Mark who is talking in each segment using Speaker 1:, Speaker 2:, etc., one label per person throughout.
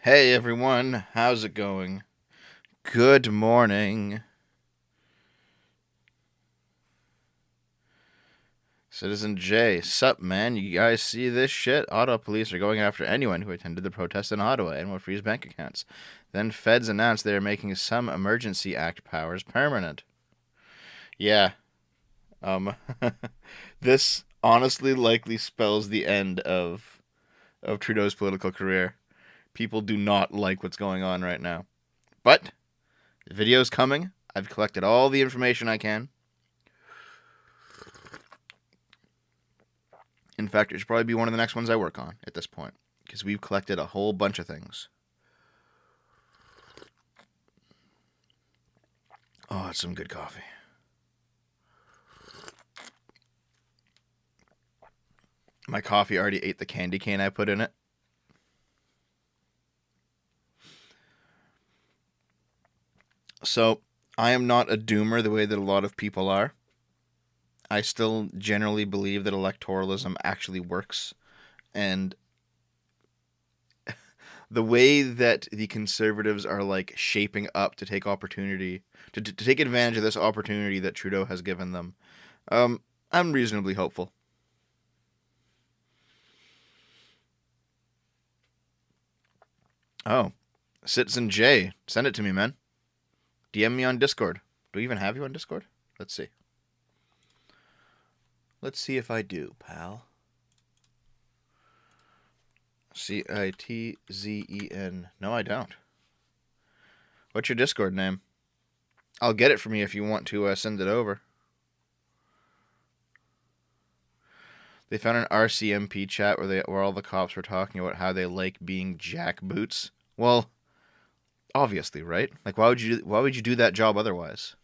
Speaker 1: Hey everyone, how's it going? Good morning. Citizen J, sup man, you guys see this shit? Ottawa police are going after anyone who attended the protest in Ottawa and will freeze bank accounts. Then feds announced they are making some Emergency Act powers permanent. Yeah, um, this honestly likely spells the end of Trudeau's political career. People do not like what's going on right now. But the video's coming. I've collected all the information I can. In fact, it should probably be one of the next ones I work on at this point because we've collected a whole bunch of things. Oh, it's some good coffee. My coffee already ate the candy cane I put in it. So, I am not a doomer the way that a lot of people are. I still generally believe that electoralism actually works. And the way that the Conservatives are like shaping up to take opportunity, to take advantage of this opportunity that Trudeau has given them, I'm reasonably hopeful. Oh, Citizen J, send it to me, man. DM me on Discord. Do we even have you on Discord? Let's see. Let's see if I do, pal. Citzen. No, I don't. What's your Discord name? I'll get it from you if you want to send it over. They found an RCMP chat where all the cops were talking about how they like being jackboots. Well, obviously, right? Like, why would you do that job otherwise?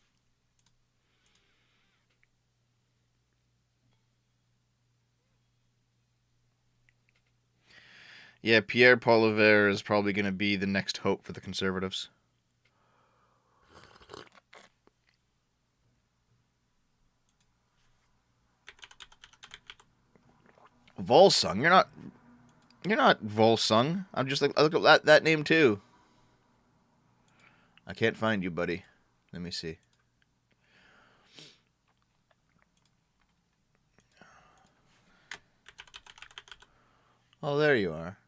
Speaker 1: Yeah, Pierre Poilievre is probably going to be the next hope for the Conservatives. Volsung, you're not Volsung. I'm just like, I look at that name too. I can't find you, buddy. Let me see. Oh, there you are.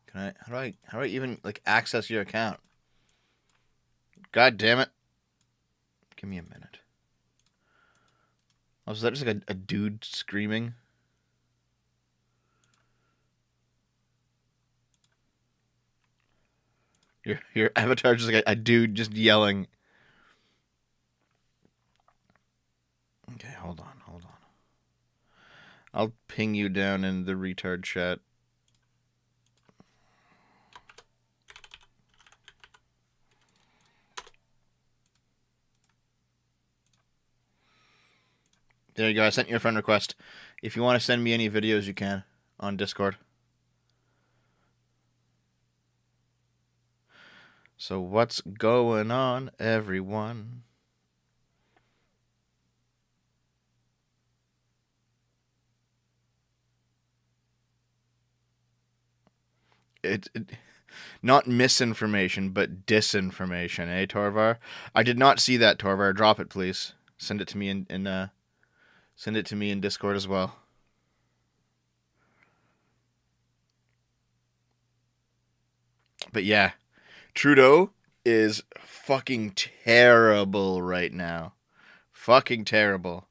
Speaker 1: Can I? How do I even like access your account? God damn it! Give me a minute. Oh, is that just like a dude screaming? Your avatar just like a dude just yelling. Okay, hold on. I'll ping you down in the retard chat. There you go. I sent you a friend request. If you want to send me any videos, you can on Discord. So what's going on, everyone? It not misinformation, but disinformation, eh, Torvar? I did not see that, Torvar. Drop it, please. Send it to me send it to me in Discord as well. But yeah, Trudeau is fucking terrible right now. Fucking terrible.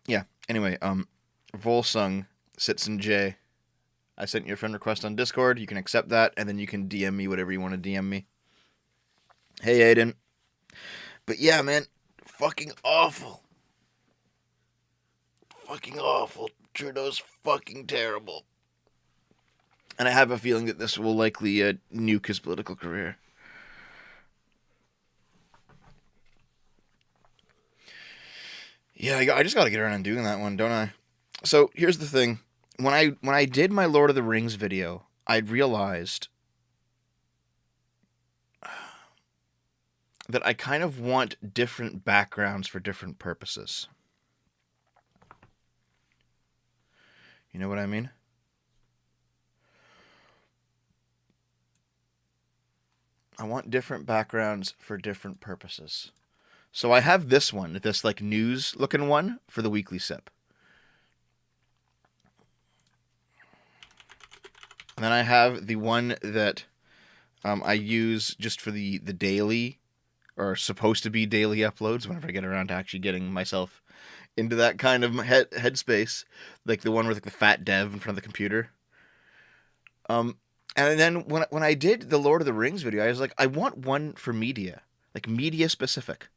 Speaker 1: Yeah. Anyway, Volsung Citizen J. I sent you a friend request on Discord. You can accept that, and then you can DM me whatever you want to DM me. Hey, Aiden. But yeah, man, fucking awful. Fucking awful. Trudeau's fucking terrible. And I have a feeling that this will likely nuke his political career. Yeah, I just got to get around and doing that one, don't I? So here's the thing: when I did my Lord of the Rings video, I realized that I kind of want different backgrounds for different purposes. You know what I mean? I want different backgrounds for different purposes. So I have this one, this like news looking one for the Weekly Sip. And then I have the one that I use just for the daily, or supposed to be daily uploads whenever I get around to actually getting myself into that kind of headspace. Like the one with like the fat dev in front of the computer. And then when I did the Lord of the Rings video, I was like, I want one for media. Like media specific.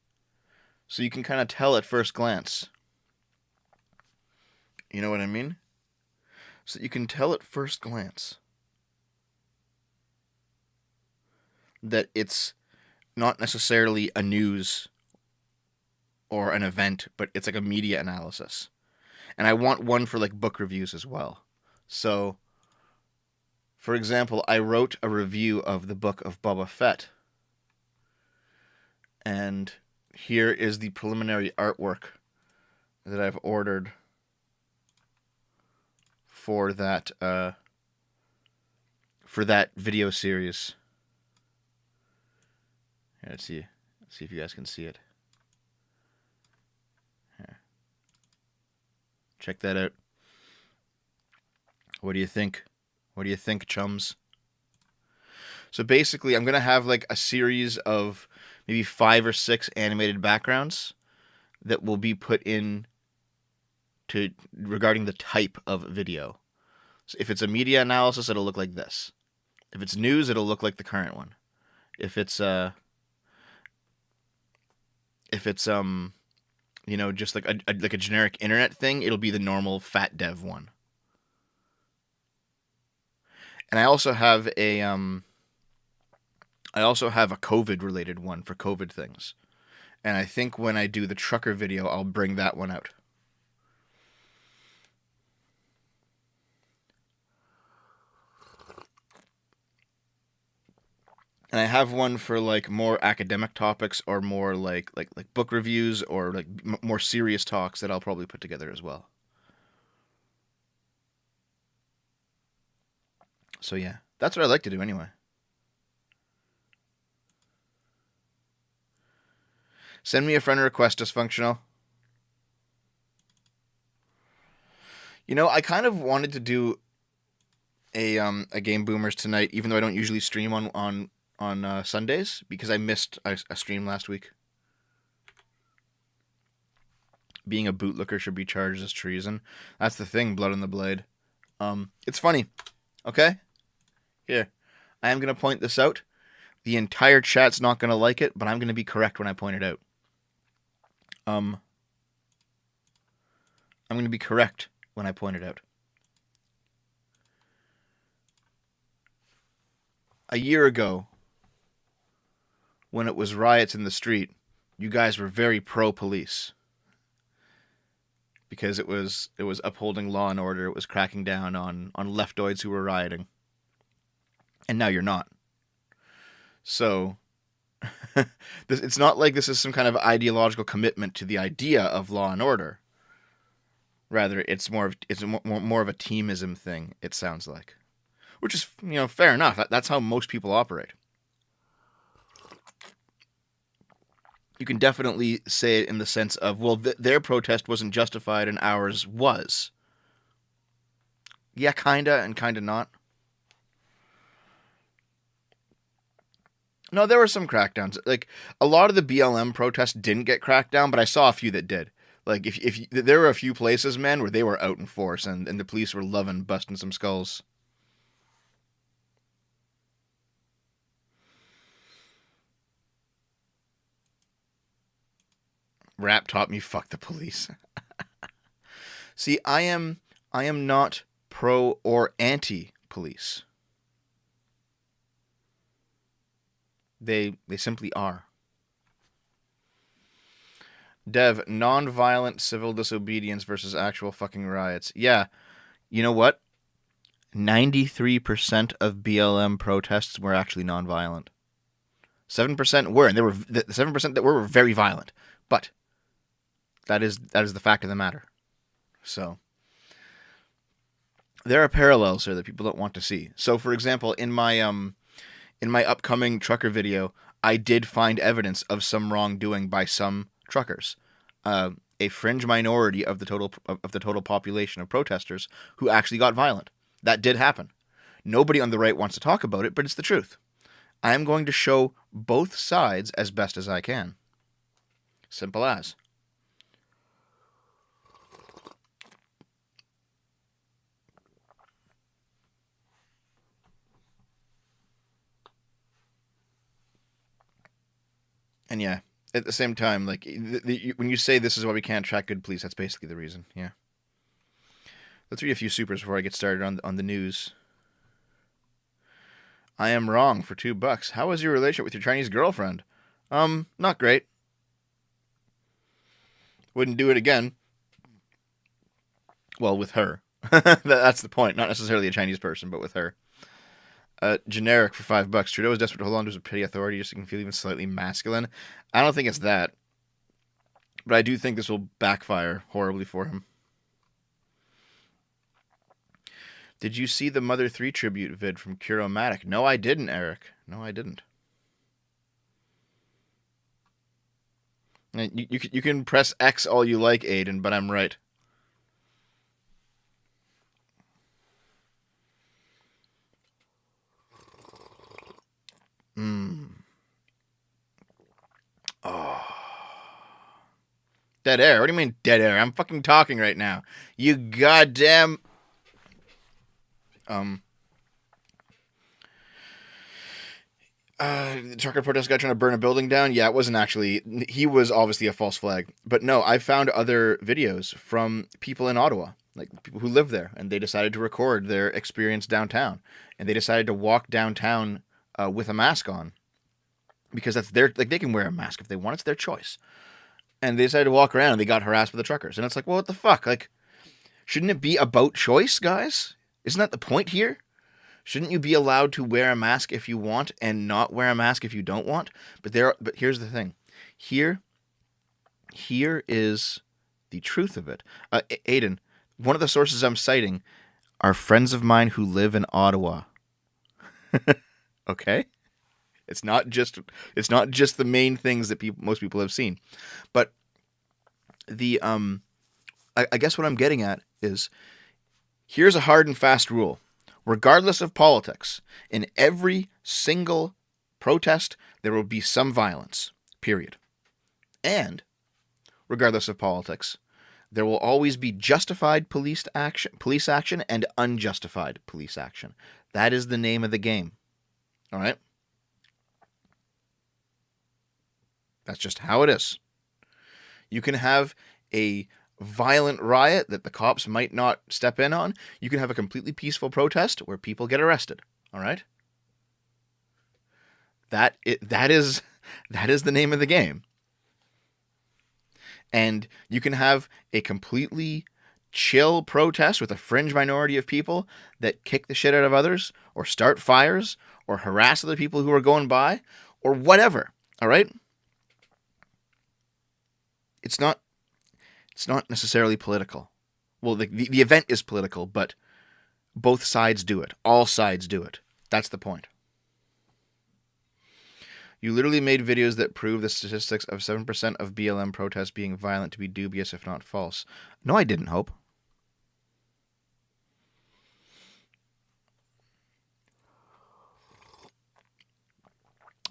Speaker 1: So you can kind of tell at first glance. You know what I mean? So you can tell at first glance that it's not necessarily a news or an event, but it's like a media analysis. And I want one for like book reviews as well. So, for example, I wrote a review of the book of Boba Fett. And here is the preliminary artwork that I've ordered for that video series. Here, let's see if you guys can see it. Here. Check that out. What do you think? What do you think, chums? So basically, I'm going to have like a series of maybe 5 or 6 animated backgrounds that will be put in to regarding the type of video. So if it's a media analysis, it'll look like this. If it's news, it'll look like the current one. If it's you know, just like a generic internet thing, it'll be the normal fat dev one. And I also have a COVID related one for COVID things. And I think when I do the trucker video, I'll bring that one out. And I have one for like more academic topics or more like book reviews or like more serious talks that I'll probably put together as well. So yeah, that's what I like to do anyway. Send me a friend request, Dysfunctional. You know, I kind of wanted to do a Game Boomers tonight, even though I don't usually stream on Sundays, because I missed a stream last week. Being a bootlicker should be charged as treason. That's the thing, Blood on the Blade. It's funny. Okay? Here. I am going to point this out. The entire chat's not going to like it, but I'm going to be correct when I point it out. I'm going to be correct when I point it out. A year ago, when it was riots in the street, you guys were very pro-police. Because it was upholding law and order. It was cracking down on leftoids who were rioting. And now you're not. So, it's not like this is some kind of ideological commitment to the idea of law and order. Rather, it's more of a teamism thing, it sounds like. Which is, you know, fair enough. That's how most people operate. You can definitely say it in the sense of, well, their protest wasn't justified and ours was. Yeah, kinda and kinda not. No, there were some crackdowns. Like, a lot of the BLM protests didn't get cracked down, but I saw a few that did. Like, if there were a few places, man, where they were out in force, and the police were loving busting some skulls. Rap taught me fuck the police. See, I am not pro or anti-police. They simply are. Dev, non-violent civil disobedience versus actual fucking riots. Yeah, you know what? 93% of BLM protests were actually non-violent. 7% were, and the 7% that were very violent. But that is the fact of the matter. So there are parallels here that people don't want to see. So, for example, in my upcoming trucker video, I did find evidence of some wrongdoing by some truckers, a fringe minority of the total population of protesters who actually got violent. That did happen. Nobody on the right wants to talk about it, but it's the truth. I am going to show both sides as best as I can. Simple as. And yeah, at the same time, like when you say this is why we can't track good police, that's basically the reason. Yeah. Let's read a few supers before I get started on the news. I am wrong for $2. How was your relationship with your Chinese girlfriend? Not great. Wouldn't do it again. Well, with her. That's the point. Not necessarily a Chinese person, but with her. Generic for $5. Trudeau is desperate to hold on to his petty authority just so he can feel even slightly masculine. I don't think it's that. But I do think this will backfire horribly for him. Did you see the Mother 3 tribute vid from Curomatic? No, I didn't, Eric. No, I didn't. You can press X all you like, Aiden, but I'm right. Oh. Dead air? What do you mean dead air? I'm fucking talking right now. You goddamn... The trucker protest guy trying to burn a building down? Yeah, it wasn't actually... He was obviously a false flag. But no, I found other videos from people in Ottawa, like people who live there, and they decided to record their experience downtown. And they decided to walk downtown with a mask on. Because that's their... Like, they can wear a mask if they want. It's their choice. And they decided to walk around, and they got harassed by the truckers. And it's like, well, what the fuck? Like, shouldn't it be about choice, guys? Isn't that the point here? Shouldn't you be allowed to wear a mask if you want and not wear a mask if you don't want? But here's the thing. Here is the truth of it. Aiden, one of the sources I'm citing are friends of mine who live in Ottawa. Okay? It's not just the main things that most people have seen. But the I guess what I'm getting at is here's a hard and fast rule. Regardless of politics, in every single protest, there will be some violence, period. And, regardless of politics, there will always be justified police action and unjustified police action. That is the name of the game. All right? That's just how it is. You can have a violent riot that the cops might not step in on. You can have a completely peaceful protest where people get arrested. All right? That is the name of the game. And you can have a completely chill protest with a fringe minority of people that kick the shit out of others or start fires or harass other people who are going by or whatever. All right? It's not necessarily political. Well, the event is political, but both sides do it. All sides do it. That's the point. You literally made videos that prove the statistics of 7% of BLM protests being violent to be dubious, if not false. No, I didn't, Hope.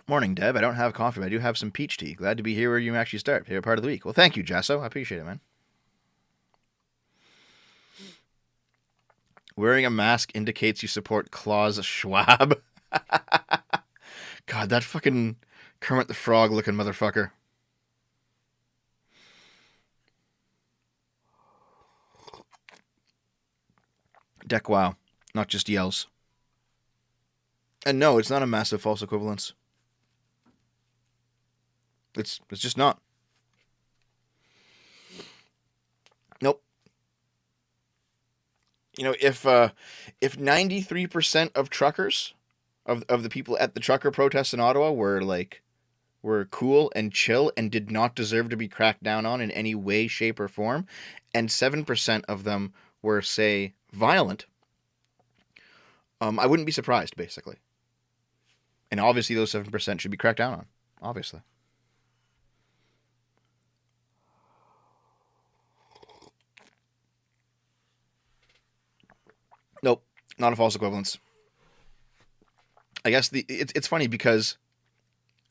Speaker 1: Morning, Deb. I don't have coffee, but I do have some peach tea. Glad to be here where you actually start. Favorite part of the week. Well, thank you, Jesso. I appreciate it, man. Wearing a mask indicates you support Klaus Schwab. God, that fucking Kermit the Frog looking motherfucker. Deck wow. Not just yells. And no, it's not a massive false equivalence. It's just not. Nope. You know, if 93% of truckers, of the people at the trucker protests in Ottawa were like were cool and chill and did not deserve to be cracked down on in any way, shape, or form, and 7% of them were, say, violent, I wouldn't be surprised, basically. And obviously those 7% should be cracked down on. Obviously. Nope, not a false equivalence. I guess it's funny because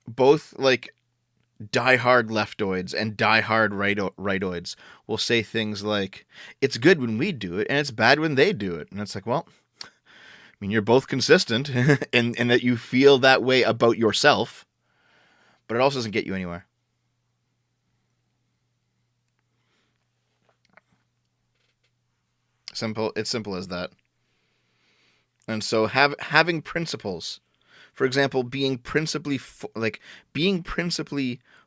Speaker 1: both, like, diehard leftoids and diehard rightoids will say things like, it's good when we do it and it's bad when they do it. And it's like, well, I mean, you're both consistent in that you feel that way about yourself, but it also doesn't get you anywhere. It's simple as that. And so having principles, for example, being principally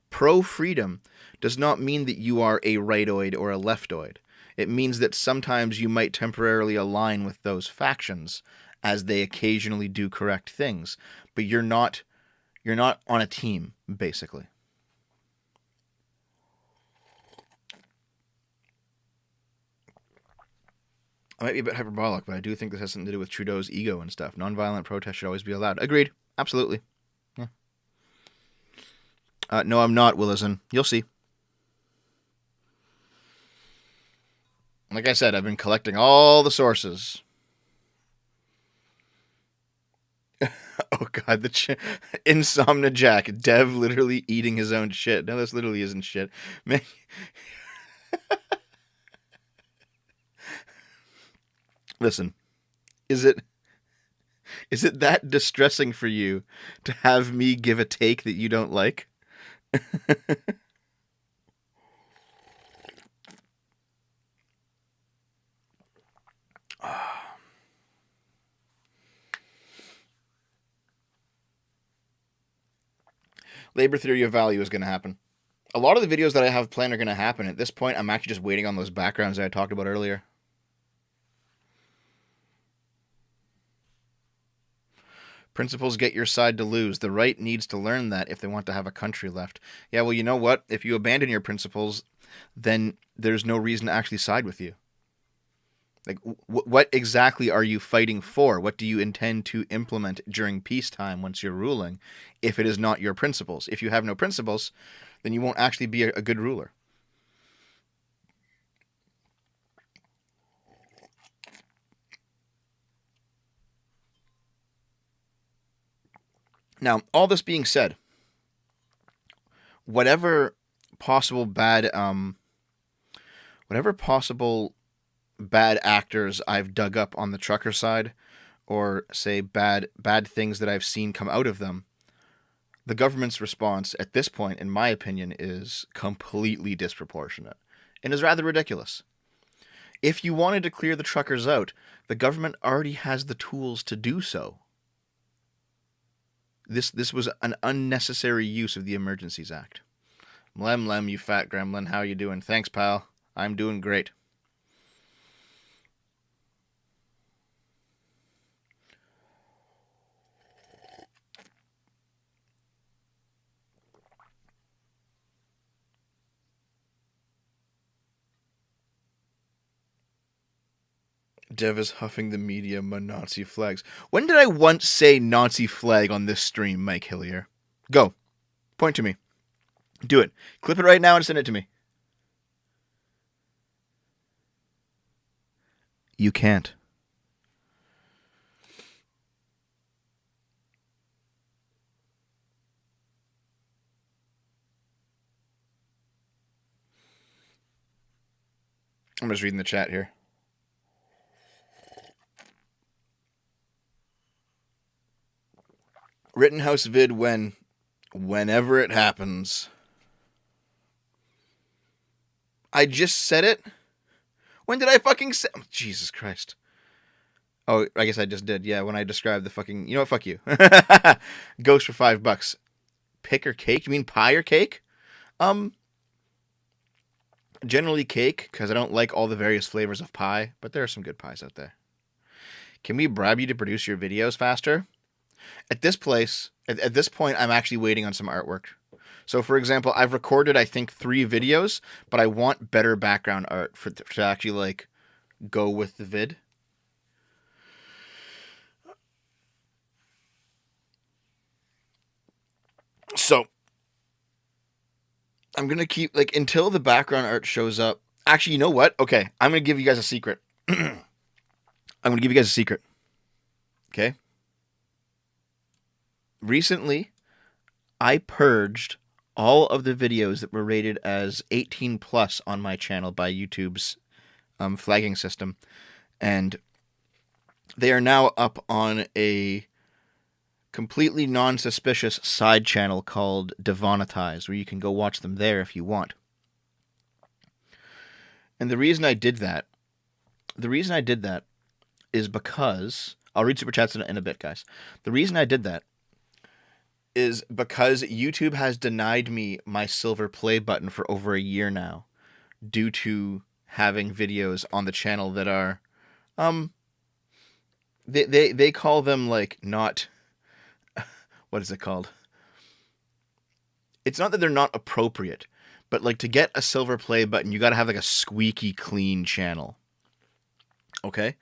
Speaker 1: pro freedom does not mean that you are a rightoid or a leftoid. It means that sometimes you might temporarily align with those factions as they occasionally do correct things, but you're not on a team, basically. I might be a bit hyperbolic, but I do think this has something to do with Trudeau's ego and stuff. Nonviolent protest should always be allowed. Agreed. Absolutely. Yeah. No, I'm not, Willison. You'll see. Like I said, I've been collecting all the sources. Oh god, Insomnia Jack, Dev literally eating his own shit. No, this literally isn't shit. Man. Listen, is it that distressing for you to have me give a take that you don't like? Labor theory of value is going to happen. A lot of the videos that I have planned are going to happen. At this point, I'm actually just waiting on those backgrounds that I talked about earlier. Principles get your side to lose. The right needs to learn that if they want to have a country left. Yeah, well, you know what? If you abandon your principles, then there's no reason to actually side with you. Like, what exactly are you fighting for? What do you intend to implement during peacetime once you're ruling, if it is not your principles? If you have no principles, then you won't actually be a good ruler. Now, all this being said, whatever possible bad actors I've dug up on the trucker side, or say bad things that I've seen come out of them, the government's response at this point, in my opinion, is completely disproportionate and is rather ridiculous. If you wanted to clear the truckers out, the government already has the tools to do so. This was an unnecessary use of the Emergencies Act. Lem, you fat gremlin, how you doing? Thanks, pal. I'm doing great. Dev is huffing the media Nazi flags. When did I once say Nazi flag on this stream, Mike Hillier? Go. Point to me. Do it. Clip it right now and send it to me. You can't. I'm just reading the chat here. Rittenhouse vid whenever it happens. I just said it? When did I fucking say? Oh, Jesus Christ. Oh, I guess I just did. Yeah, when I described the fucking... You know what? Fuck you. Ghost for $5. Pick or cake? You mean pie or cake? Generally cake, because I don't like all the various flavors of pie, but there are some good pies out there. Can we bribe you to produce your videos faster? At this point, I'm actually waiting on some artwork. So, for example, I've recorded, I think, 3 videos, but I want better background art to actually, like, go with the vid. So, I'm going to keep, like, until the background art shows up. Actually, you know what? Okay, I'm going to give you guys a secret. I'm going to give you guys a secret. Okay? Recently, I purged all of the videos that were rated as 18 plus on my channel by YouTube's flagging system, and they are now up on a completely non-suspicious side channel called Demonetize, where you can go watch them there if you want. And the reason I did that is because I'll read super chats in a bit, guys. The reason I did that is because YouTube has denied me my silver play button for over a year now, due to having videos on the channel that are, they call them, like, not, what is it called? It's not that they're not appropriate, but, like, to get a silver play button, you got to have, like, a squeaky clean channel. Okay?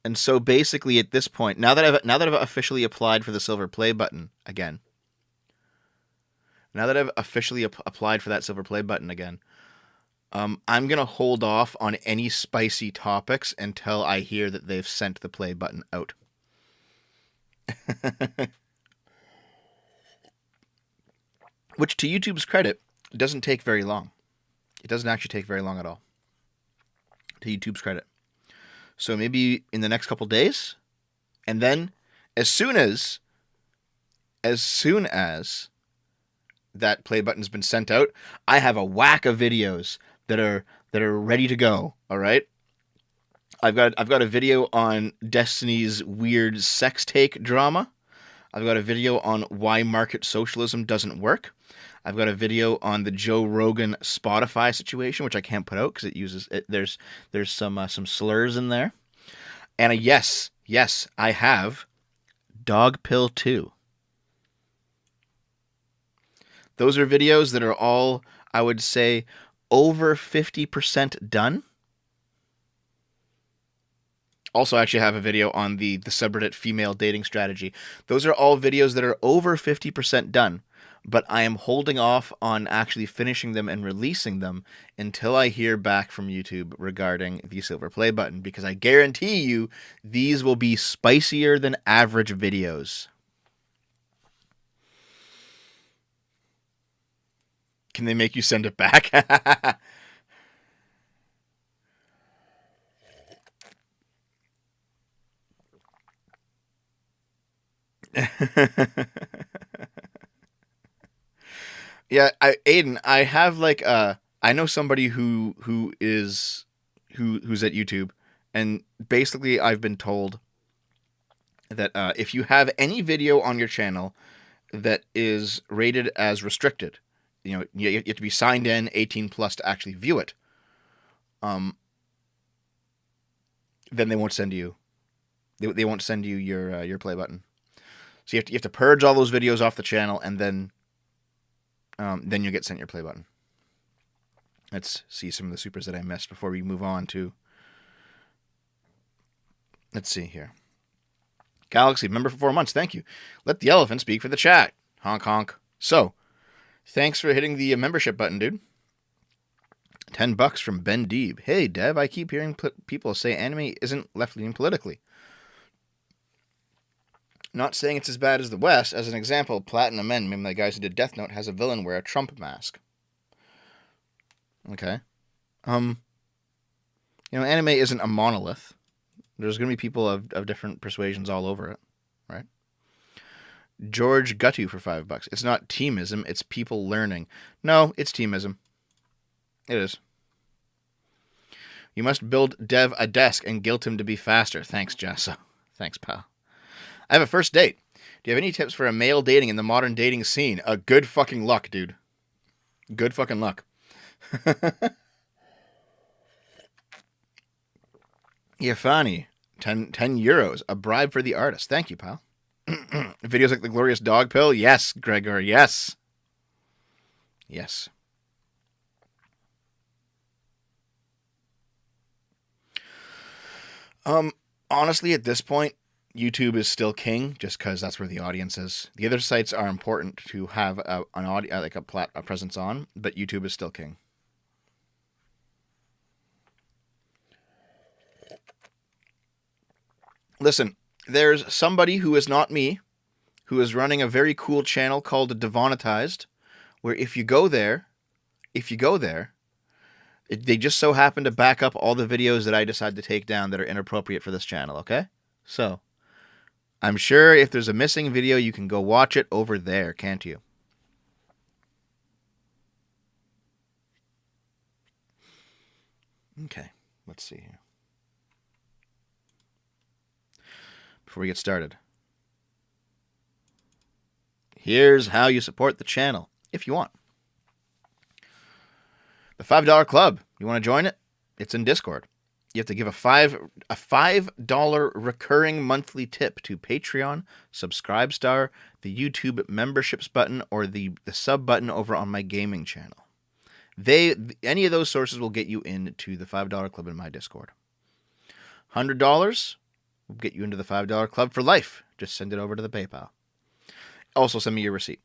Speaker 1: And so basically at this point, now that I've officially applied for the silver play button again, I'm going to hold off on any spicy topics until I hear that they've sent the play button out. Which, to YouTube's credit, doesn't take very long. It doesn't actually take very long at all, to YouTube's credit. So maybe in the next couple days, and then as soon as that play button's been sent out, I have a whack of videos that are ready to go. All right, I've got a video on Destiny's weird sex take drama. I've got a video on why market socialism doesn't work. I've got a video on the Joe Rogan Spotify situation, which I can't put out because it uses it. There's some slurs in there, and yes, I have Dog Pill 2. Those are videos that are all, I would say, over 50% done. Also, I actually have a video on the subreddit female dating strategy. Those are all videos that are over 50% done, but I am holding off on actually finishing them and releasing them until I hear back from YouTube regarding the silver play button, because I guarantee you these will be spicier than average videos. Can they make you send it back? Yeah, Aiden, I have like I know somebody who's at YouTube, and basically I've been told that if you have any video on your channel that is rated as restricted, you have to be signed in 18 plus to actually view it, then they won't send you your play button. So you have to purge all those videos off the channel, and then you'll get sent your play button. Let's see some of the supers that I missed before we move on to. Let's see here. Galaxy, member for 4 months. Thank you. Let the elephant speak for the chat. Honk honk. So, thanks for hitting the membership button, dude. $10 from Ben Deeb. Hey, Dev, I keep hearing people say anime isn't left-leaning politically. Not saying it's as bad as the West. As an example, Platinum Men, maybe the guys who did Death Note, has a villain wear a Trump mask. Okay. Anime isn't a monolith. There's going to be people of different persuasions all over it, right? George Guttu for $5. It's not teamism, it's people learning. No, it's teamism. It is. You must build Dev a desk and guilt him to be faster. Thanks, Jasso. Thanks, pal. I have a first date. Do you have any tips for a male dating in the modern dating scene? Good fucking luck, dude. Good fucking luck. You're funny. 10 euros. A bribe for the artist. Thank you, pal. Videos like the glorious dog pill? Yes, Gregor, yes. Yes. Honestly, at this point, YouTube is still king, just because that's where the audience is. The other sites are important to have an audio, like a presence on, but YouTube is still king. Listen, there's somebody who is not me, who is running a very cool channel called Demonetized, where if you go there, they just so happen to back up all the videos that I decide to take down that are inappropriate for this channel, okay? So, I'm sure if there's a missing video, you can go watch it over there, can't you? Okay, let's see here. Before we get started, here's how you support the channel, if you want. The $5 Club. You want to join it? It's in Discord. You have to give a $5 recurring monthly tip to Patreon, Subscribestar, the YouTube memberships button, or the sub button over on my gaming channel. Any of those sources will get you into the $5 Club in my Discord. $100 will get you into the $5 Club for life. Just send it over to the PayPal. Also, send me your receipt.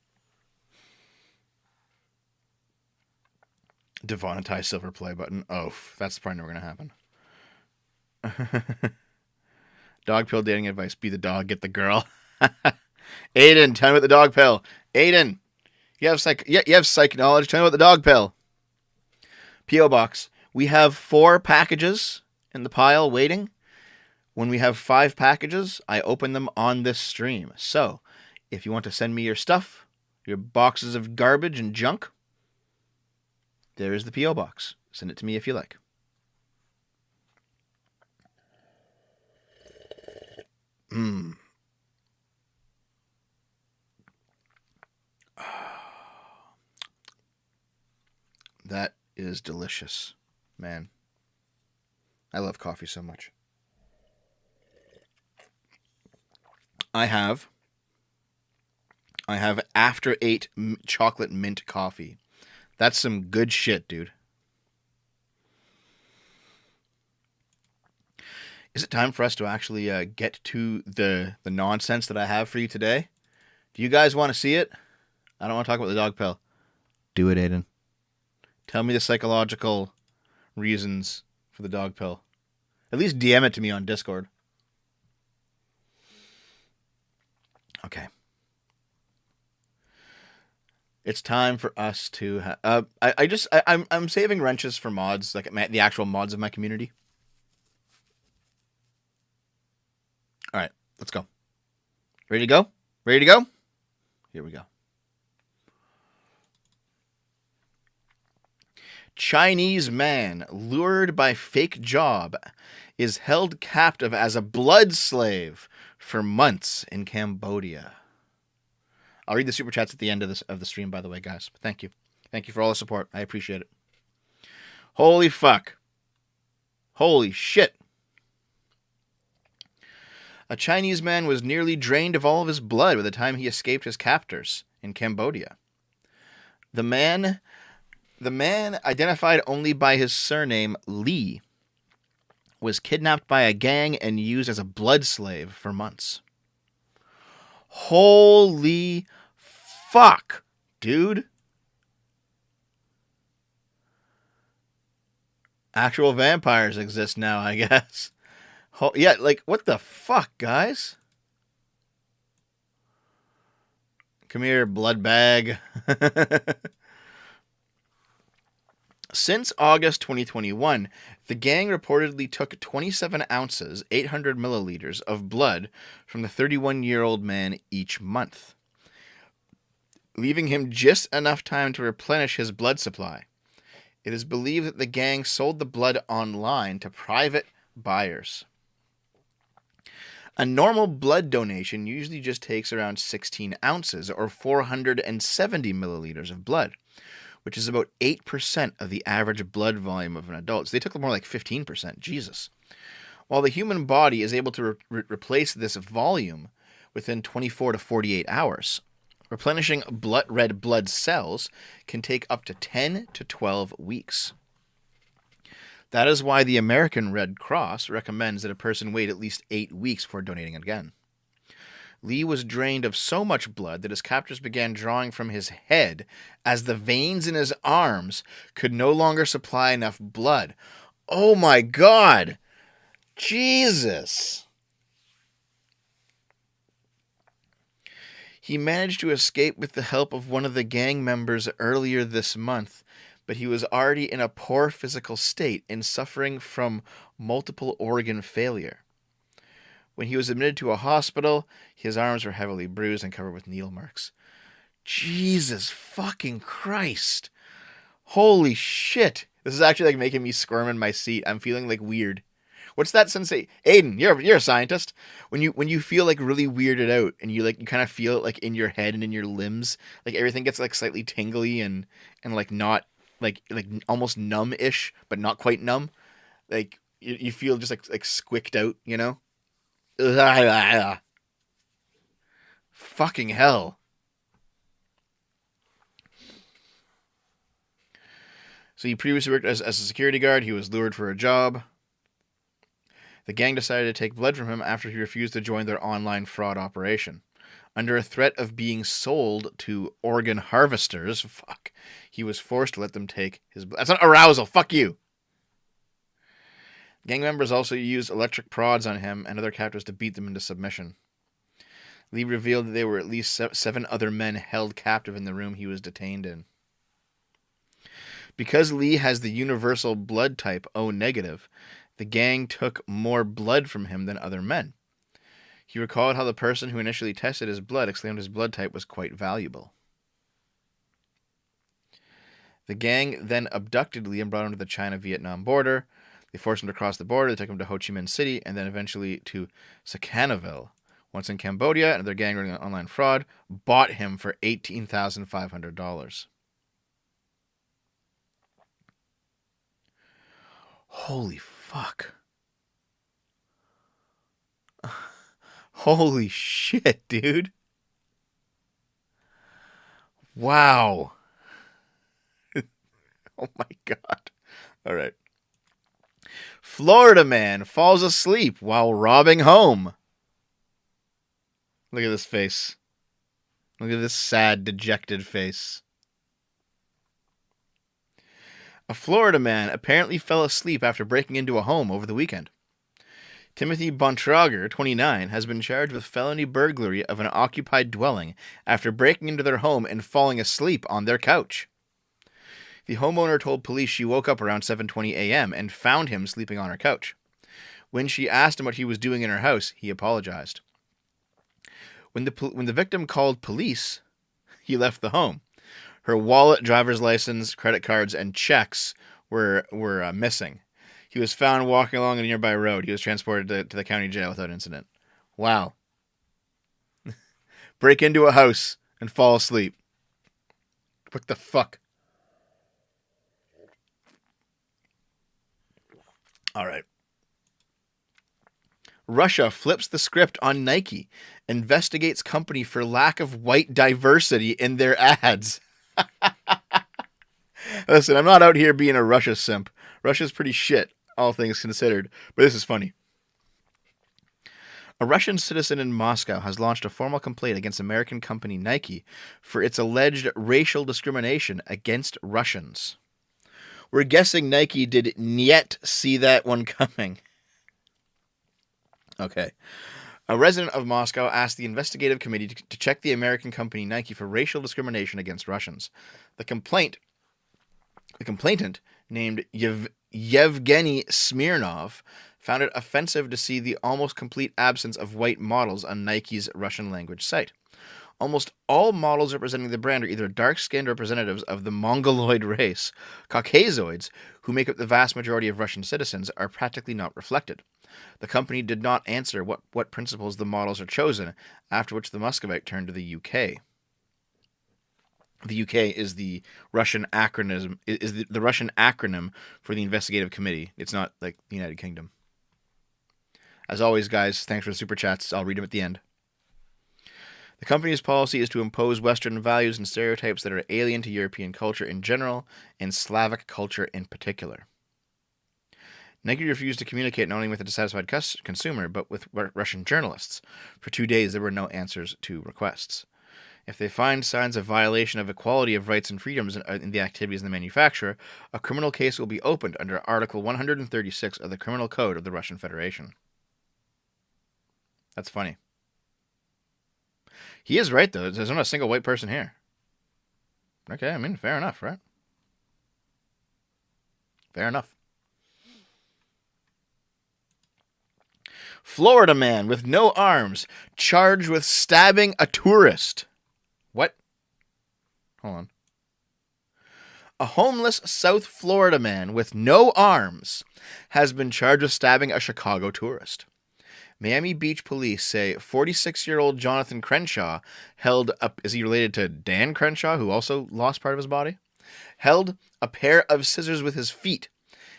Speaker 1: Demonetize silver play button. Oh, that's probably never going to happen. Dog pill dating advice. Be the dog, get the girl. Aiden, tell me about the dog pill. Aiden, you have psych knowledge. Tell me about the dog pill. P.O. Box. We have 4 packages in the pile waiting. When we have 5 packages, I open them on this stream. So, if you want to send me your stuff, your boxes of garbage and junk, there is the P.O. Box. Send it to me if you like. That is delicious, man. I love coffee so much. I have After 8 chocolate mint coffee. That's some good shit, dude. Is it time for us to actually get to the nonsense that I have for you today? Do you guys want to see it? I don't want to talk about the dog pill. Do it, Aiden. Tell me the psychological reasons for the dog pill. At least DM it to me on Discord. Okay. It's time for us to. I'm saving wrenches for mods, like the actual mods of my community. All right, let's go. Ready to go? Ready to go? Here we go. Chinese man lured by fake job is held captive as a blood slave for months in Cambodia. I'll read the super chats at the end of the stream, by the way, guys. But thank you. Thank you for all the support. I appreciate it. Holy fuck. Holy shit. A Chinese man was nearly drained of all of his blood by the time he escaped his captors in Cambodia. The man, identified only by his surname, Lee, was kidnapped by a gang and used as a blood slave for months. Holy fuck, dude. Actual vampires exist now, I guess. Yeah, like, what the fuck, guys? Come here, blood bag. Since August 2021, the gang reportedly took 27 ounces, 800 milliliters, of blood from the 31-year-old man each month, leaving him just enough time to replenish his blood supply. It is believed that the gang sold the blood online to private buyers. A normal blood donation usually just takes around 16 ounces, or 470 milliliters of blood, which is about 8% of the average blood volume of an adult. So they took more like 15%. Jesus. While the human body is able to replace this volume within 24 to 48 hours. Replenishing red blood cells can take up to 10 to 12 weeks. That is why the American Red Cross recommends that a person wait at least 8 weeks before donating again. Lee was drained of so much blood that his captors began drawing from his head as the veins in his arms could no longer supply enough blood. Oh my God! Jesus! He managed to escape with the help of one of the gang members earlier this month, but he was already in a poor physical state and suffering from multiple organ failure. When he was admitted to a hospital, his arms were heavily bruised and covered with needle marks. Jesus fucking Christ. Holy shit. This is actually like making me squirm in my seat. I'm feeling like weird. What's that sensation? Aiden, you're a scientist. When you feel like really weirded out and you kind of feel it like in your head and in your limbs, like everything gets like slightly tingly and like not like almost numb-ish, but not quite numb. Like you feel just like squicked out, you know? Fucking hell. So he previously worked as a security guard. He was lured for a job. The gang decided to take blood from him after he refused to join their online fraud operation. Under a threat of being sold to organ harvesters, he was forced to let them take his blood. That's not arousal. Fuck you. Gang members also used electric prods on him and other captors to beat them into submission. Lee revealed that there were at least 7 other men held captive in the room he was detained in. Because Lee has the universal blood type O negative, the gang took more blood from him than other men. He recalled how the person who initially tested his blood exclaimed his blood type was quite valuable. The gang then abducted Lee and brought him to the China-Vietnam border. They forced him to cross the border. They took him to Ho Chi Minh City and then eventually to Sihanoukville. Once in Cambodia, another gang running online fraud bought him for $18,500. Holy fuck. Holy shit, dude. Wow. Oh my God. All right. Florida man falls asleep while robbing home. Look at this face. Look at this sad, dejected face. A Florida man apparently fell asleep after breaking into a home over the weekend. Timothy Bontrager, 29, has been charged with felony burglary of an occupied dwelling after breaking into their home and falling asleep on their couch. The homeowner told police she woke up around 7:20 a.m. and found him sleeping on her couch. When she asked him what he was doing in her house, he apologized. When the victim called police, he left the home. Her wallet, driver's license, credit cards, and checks were missing. He was found walking along a nearby road. He was transported to the county jail without incident. Wow. Break into a house and fall asleep. What the fuck? All right. Russia flips the script on Nike, investigates company for lack of white diversity in their ads. Listen, I'm not out here being a Russia simp. Russia's pretty shit, all things considered, but this is funny. A Russian citizen in Moscow has launched a formal complaint against American company Nike for its alleged racial discrimination against Russians. We're guessing Nike did not see that one coming. Okay. A resident of Moscow asked the investigative committee to check the American company Nike for racial discrimination against Russians. The complainant, named Yevgeny Smirnov, found it offensive to see the almost complete absence of white models on Nike's Russian language site. Almost all models representing the brand are either dark-skinned representatives of the Mongoloid race. Caucasoids, who make up the vast majority of Russian citizens, are practically not reflected. The company did not answer what principles the models are chosen, after which the Muscovite turned to the UK. The UK is the Russian acronym the Russian acronym for the investigative committee. It's not like the United Kingdom. As always, guys, thanks for the super chats. I'll read them at the end. The company's policy is to impose Western values and stereotypes that are alien to European culture in general and Slavic culture in particular. Nike refused to communicate not only with the dissatisfied consumer, but with Russian journalists. For 2 days, there were no answers to requests. If they find signs of violation of equality of rights and freedoms in the activities of the manufacturer, a criminal case will be opened under Article 136 of the Criminal Code of the Russian Federation. That's funny. He is right, though. There's not a single white person here. Okay, I mean, fair enough, right? Fair enough. Florida man with no arms charged with stabbing a tourist. What? Hold on. A homeless South Florida man with no arms has been charged with stabbing a Chicago tourist. Miami Beach police say 46-year-old Jonathan Crenshaw held up. Is he related to Dan Crenshaw, who also lost part of his body? Held a pair of scissors with his feet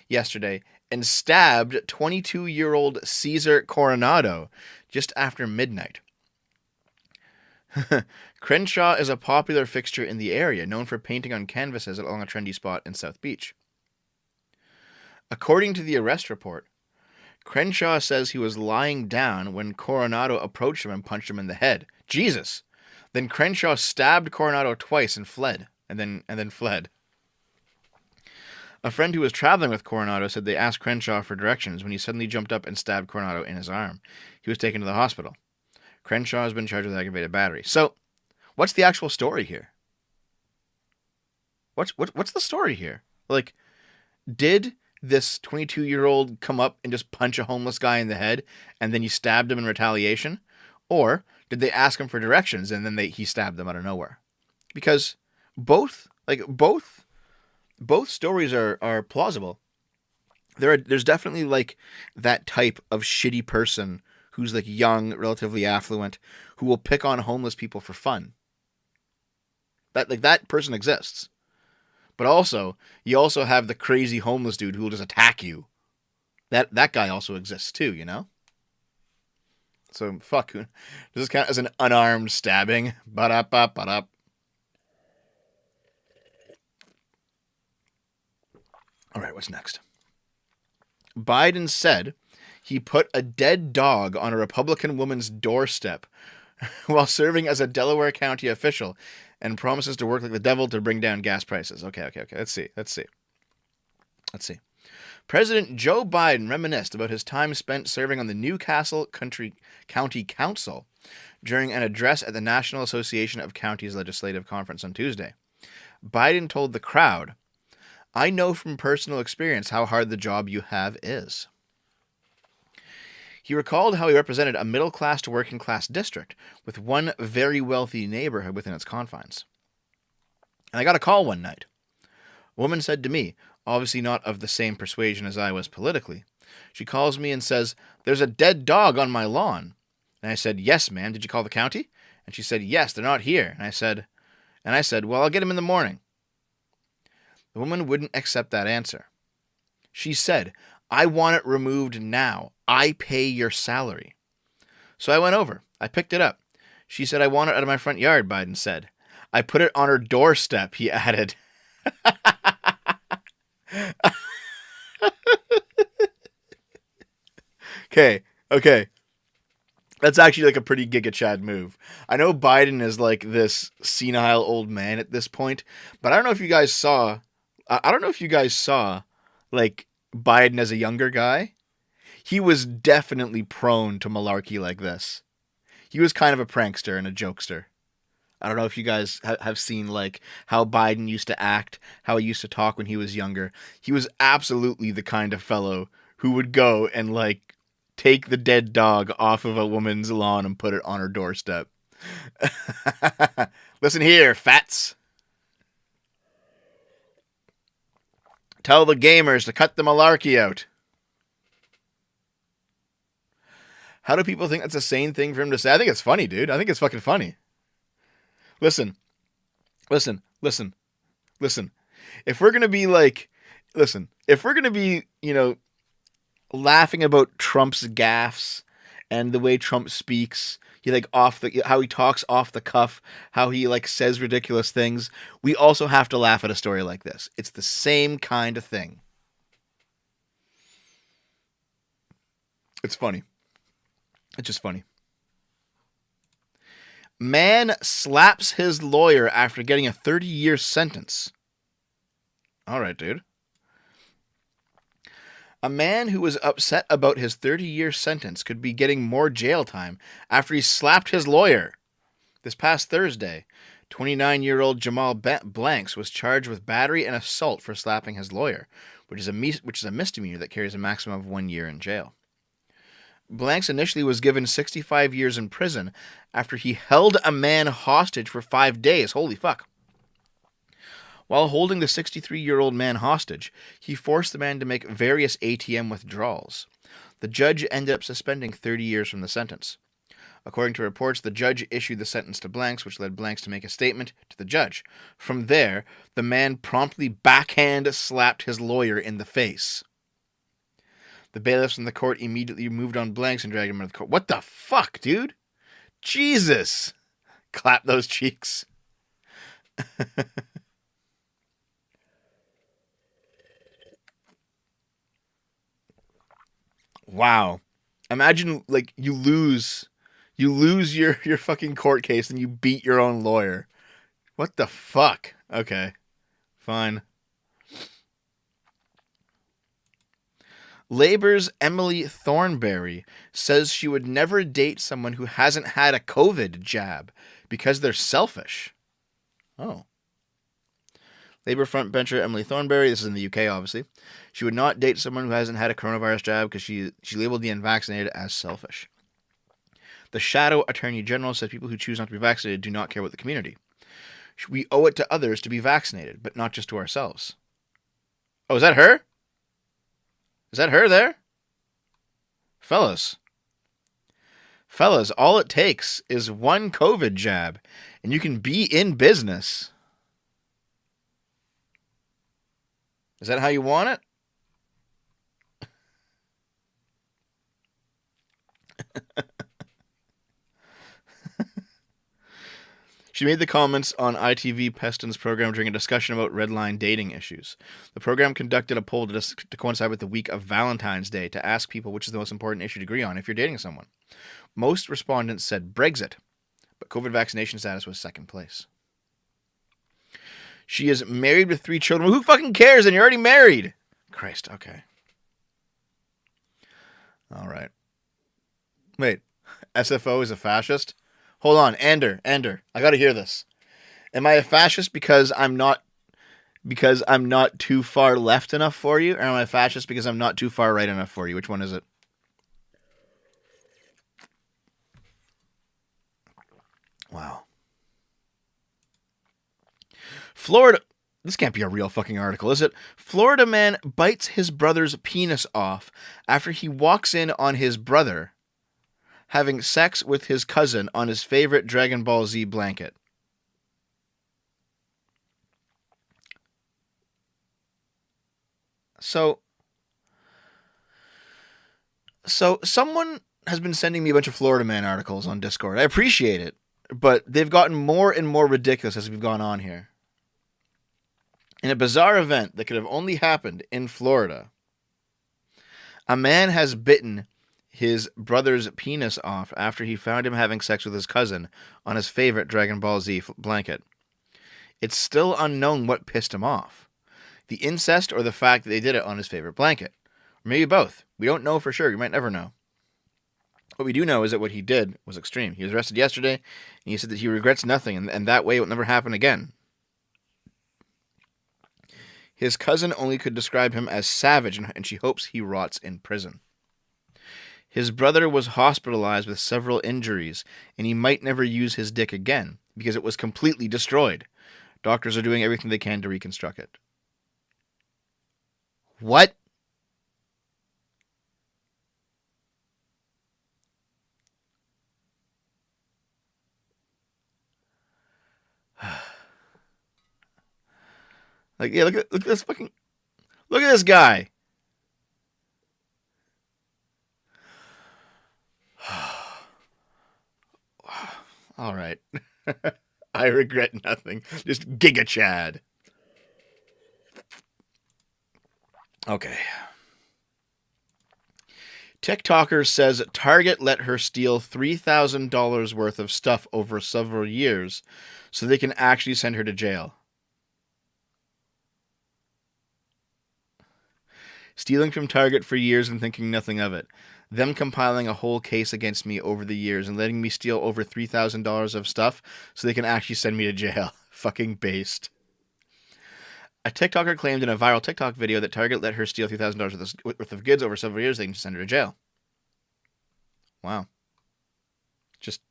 Speaker 1: yesterday and stabbed 22-year-old Cesar Coronado just after midnight. Crenshaw is a popular fixture in the area, known for painting on canvases along a trendy spot in South Beach. According to the arrest report, Crenshaw says he was lying down when Coronado approached him and punched him in the head. Jesus! Then Crenshaw stabbed Coronado twice and fled. And then fled. A friend who was traveling with Coronado said they asked Crenshaw for directions when he suddenly jumped up and stabbed Coronado in his arm. He was taken to the hospital. Crenshaw has been charged with aggravated battery. So, what's the actual story here? What's the story here? Like, did this 22-year-old come up and just punch a homeless guy in the head and then he stabbed him in retaliation? Or did they ask him for directions and then he stabbed them out of nowhere? Because both stories are plausible. There's definitely like that type of shitty person who's like young, relatively affluent, who will pick on homeless people for fun. That person exists. But also, you also have the crazy homeless dude who will just attack you. That guy also exists too, you know? So, fuck. Does this count as an unarmed stabbing? Ba-da-ba-ba-da. All right, what's next? Biden said he put a dead dog on a Republican woman's doorstep while serving as a Delaware County official and promises to work like the devil to bring down gas prices. Okay. Let's see. President Joe Biden reminisced about his time spent serving on the Newcastle County Council during an address at the National Association of Counties Legislative Conference on Tuesday. Biden told the crowd, "I know from personal experience how hard the job you have is." He recalled how he represented a middle-class to working-class district with one very wealthy neighborhood within its confines. And I got a call one night. A woman said to me, obviously not of the same persuasion as I was politically, she calls me and says, "There's a dead dog on my lawn." And I said, "Yes, ma'am. Did you call the county?" And she said, "Yes, they're not here." And I said, "Well, I'll get him in the morning." The woman wouldn't accept that answer. She said, "I want it removed now. I pay your salary." So I went over. I picked it up. She said, "I want it out of my front yard," Biden said. "I put it on her doorstep," he added. Okay. That's actually like a pretty Giga Chad move. I know Biden is like this senile old man at this point, but I don't know if you guys saw like Biden as a younger guy. He was definitely prone to malarkey like this. He was kind of a prankster and a jokester. I don't know if you guys have seen like how Biden used to act, how he used to talk when he was younger. He was absolutely the kind of fellow who would go and like take the dead dog off of a woman's lawn and put it on her doorstep. Listen here, fats. Tell the gamers to cut the malarkey out. How do people think that's a sane thing for him to say? I think it's funny, dude. I think it's fucking funny. Listen. If we're going to be, laughing about Trump's gaffes and the way Trump speaks, he like how he talks off the cuff, how he like says ridiculous things. We also have to laugh at a story like this. It's the same kind of thing. It's funny. It's just funny. Man slaps his lawyer after getting a 30-year sentence. All right, dude. A man who was upset about his 30-year sentence could be getting more jail time after he slapped his lawyer. This past Thursday, 29-year-old Jamal Blanks was charged with battery and assault for slapping his lawyer, which is a misdemeanor that carries a maximum of 1 year in jail. Blanks initially was given 65 years in prison after he held a man hostage for 5 days. Holy fuck. While holding the 63-year-old man hostage, he forced the man to make various ATM withdrawals. The judge ended up suspending 30 years from the sentence. According to reports, the judge issued the sentence to Blanks, which led Blanks to make a statement to the judge. From there, the man promptly backhand slapped his lawyer in the face. The bailiffs in the court immediately moved on Blanks and dragged him out of the court. What the fuck, dude? Jesus! Clap those cheeks. Wow. Imagine, like, you lose your fucking court case and you beat your own lawyer. What the fuck? Okay. Fine. Labour's Emily Thornberry says she would never date someone who hasn't had a COVID jab because they're selfish. Oh. Labour frontbencher Emily Thornberry, this is in the UK obviously, she would not date someone who hasn't had a coronavirus jab because she labelled the unvaccinated as selfish. The Shadow Attorney General said people who choose not to be vaccinated do not care about the community. We owe it to others to be vaccinated, but not just to ourselves. Oh, is that her? Is that her there? Fellas, all it takes is one COVID jab, and you can be in business. Is that how you want it? She made the comments on ITV Peston's program during a discussion about red line dating issues. The program conducted a poll to coincide with the week of Valentine's Day to ask people which is the most important issue to agree on if you're dating someone. Most respondents said Brexit, but COVID vaccination status was second place. She is married with 3 children. Who fucking cares? And you're already married. Christ, okay. All right. Wait, SFO is a fascist? Hold on, Ander, I gotta hear this. Am I a fascist because I'm not too far left enough for you, or am I a fascist because I'm not too far right enough for you? Which one is it? Wow. Florida. This can't be a real fucking article, is it? Florida man bites his brother's penis off after he walks in on his brother having sex with his cousin on his favorite Dragon Ball Z blanket. So someone has been sending me a bunch of Florida Man articles on Discord. I appreciate it, but they've gotten more and more ridiculous as we've gone on here. In a bizarre event that could have only happened in Florida, a man has bitten his brother's penis off after he found him having sex with his cousin on his favorite Dragon Ball Z blanket. It's still unknown what pissed him off. The incest or the fact that they did it on his favorite blanket. Or maybe both. We don't know for sure. You might never know. What we do know is that what he did was extreme. He was arrested yesterday, and he said that he regrets nothing, and that way it will never happen again. His cousin only could describe him as savage, and she hopes he rots in prison. His brother was hospitalized with several injuries, and he might never use his dick again because it was completely destroyed. Doctors are doing everything they can to reconstruct it. What? Like, yeah, look at this fucking... Look at this guy. All right. I regret nothing. Just Giga Chad. Okay. TikToker says Target let her steal $3,000 worth of stuff over several years so they can actually send her to jail. Stealing from Target for years and thinking nothing of it. Them compiling a whole case against me over the years and letting me steal over $3,000 of stuff so they can actually send me to jail. Fucking based. A TikToker claimed in a viral TikTok video that Target let her steal $3,000 worth of goods over several years. They can send her to jail. Wow. Just.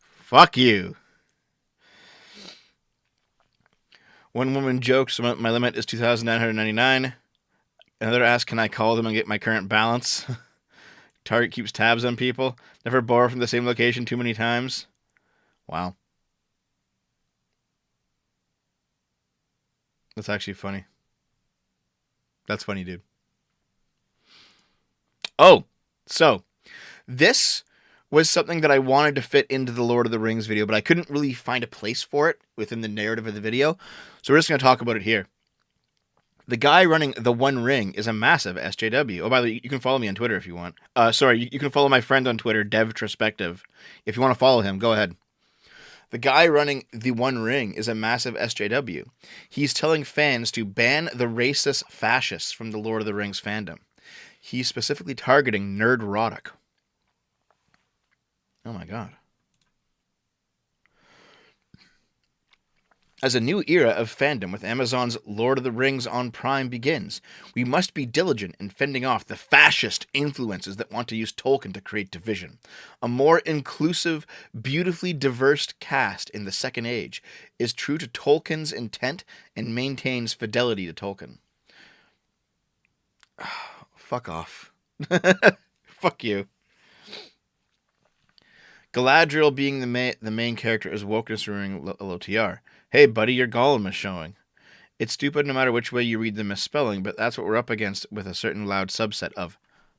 Speaker 1: Fuck you. One woman jokes, my limit is $2,999. Another asks, can I call them and get my current balance? Target keeps tabs on people. Never borrow from the same location too many times. Wow. That's actually funny. That's funny, dude. Oh, so this was something that I wanted to fit into the Lord of the Rings video, but I couldn't really find a place for it within the narrative of the video. So we're just going to talk about it here. The guy running the One Ring is a massive SJW. Oh, by the way, you can follow me on Twitter if you want. You can follow my friend on Twitter, DevTrospective. If you want to follow him, go ahead. The guy running the One Ring is a massive SJW. He's telling fans to ban the racist fascists from the Lord of the Rings fandom. He's specifically targeting Nerdrotic. Oh my god. As a new era of fandom with Amazon's Lord of the Rings on Prime begins, we must be diligent in fending off the fascist influences that want to use Tolkien to create division. A more inclusive, beautifully diverse cast in the Second Age is true to Tolkien's intent and maintains fidelity to Tolkien. Fuck off. Fuck you. Galadriel being the main character is wokeness ruining LOTR. Hey, buddy, your Gollum is showing. It's stupid no matter which way you read the misspelling, but that's what we're up against with a certain loud subset of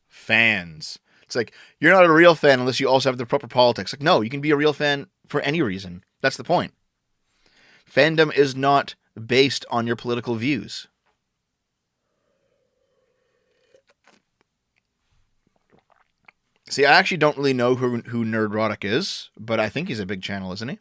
Speaker 1: fans. It's like, you're not a real fan unless you also have the proper politics. Like, no, you can be a real fan for any reason. That's the point. Fandom is not based on your political views. See, I actually don't really know who Nerdrotic is, but I think he's a big channel, isn't he?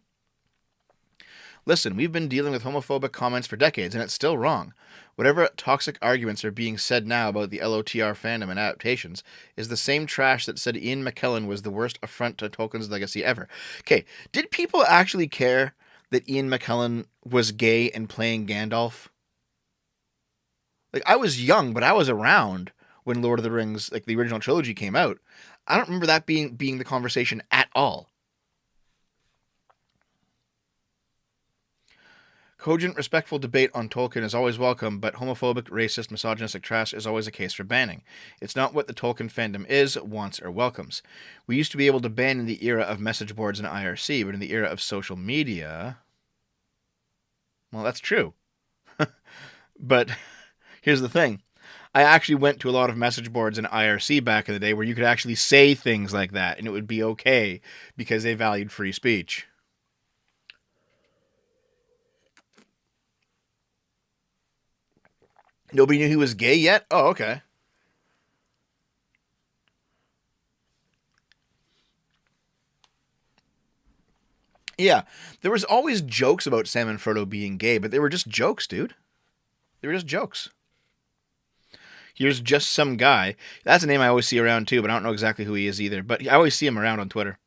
Speaker 1: Listen, we've been dealing with homophobic comments for decades, and it's still wrong. Whatever toxic arguments are being said now about the LOTR fandom and adaptations is the same trash that said Ian McKellen was the worst affront to Tolkien's legacy ever. Okay, did people actually care that Ian McKellen was gay and playing Gandalf? Like, I was young, but I was around when Lord of the Rings, like the original trilogy, came out. I don't remember that being the conversation at all. Cogent, respectful debate on Tolkien is always welcome, but homophobic, racist, misogynistic trash is always a case for banning. It's not what the Tolkien fandom is, wants, or welcomes. We used to be able to ban in the era of message boards and IRC, but in the era of social media... Well, that's true. But here's the thing. I actually went to a lot of message boards and IRC back in the day where you could actually say things like that, and it would be okay because they valued free speech. Nobody knew he was gay yet? Oh, okay. Yeah, there was always jokes about Sam and Frodo being gay, but they were just jokes, dude. They were just jokes. Here's just some guy. That's a name I always see around too, but I don't know exactly who he is either. But I always see him around on Twitter.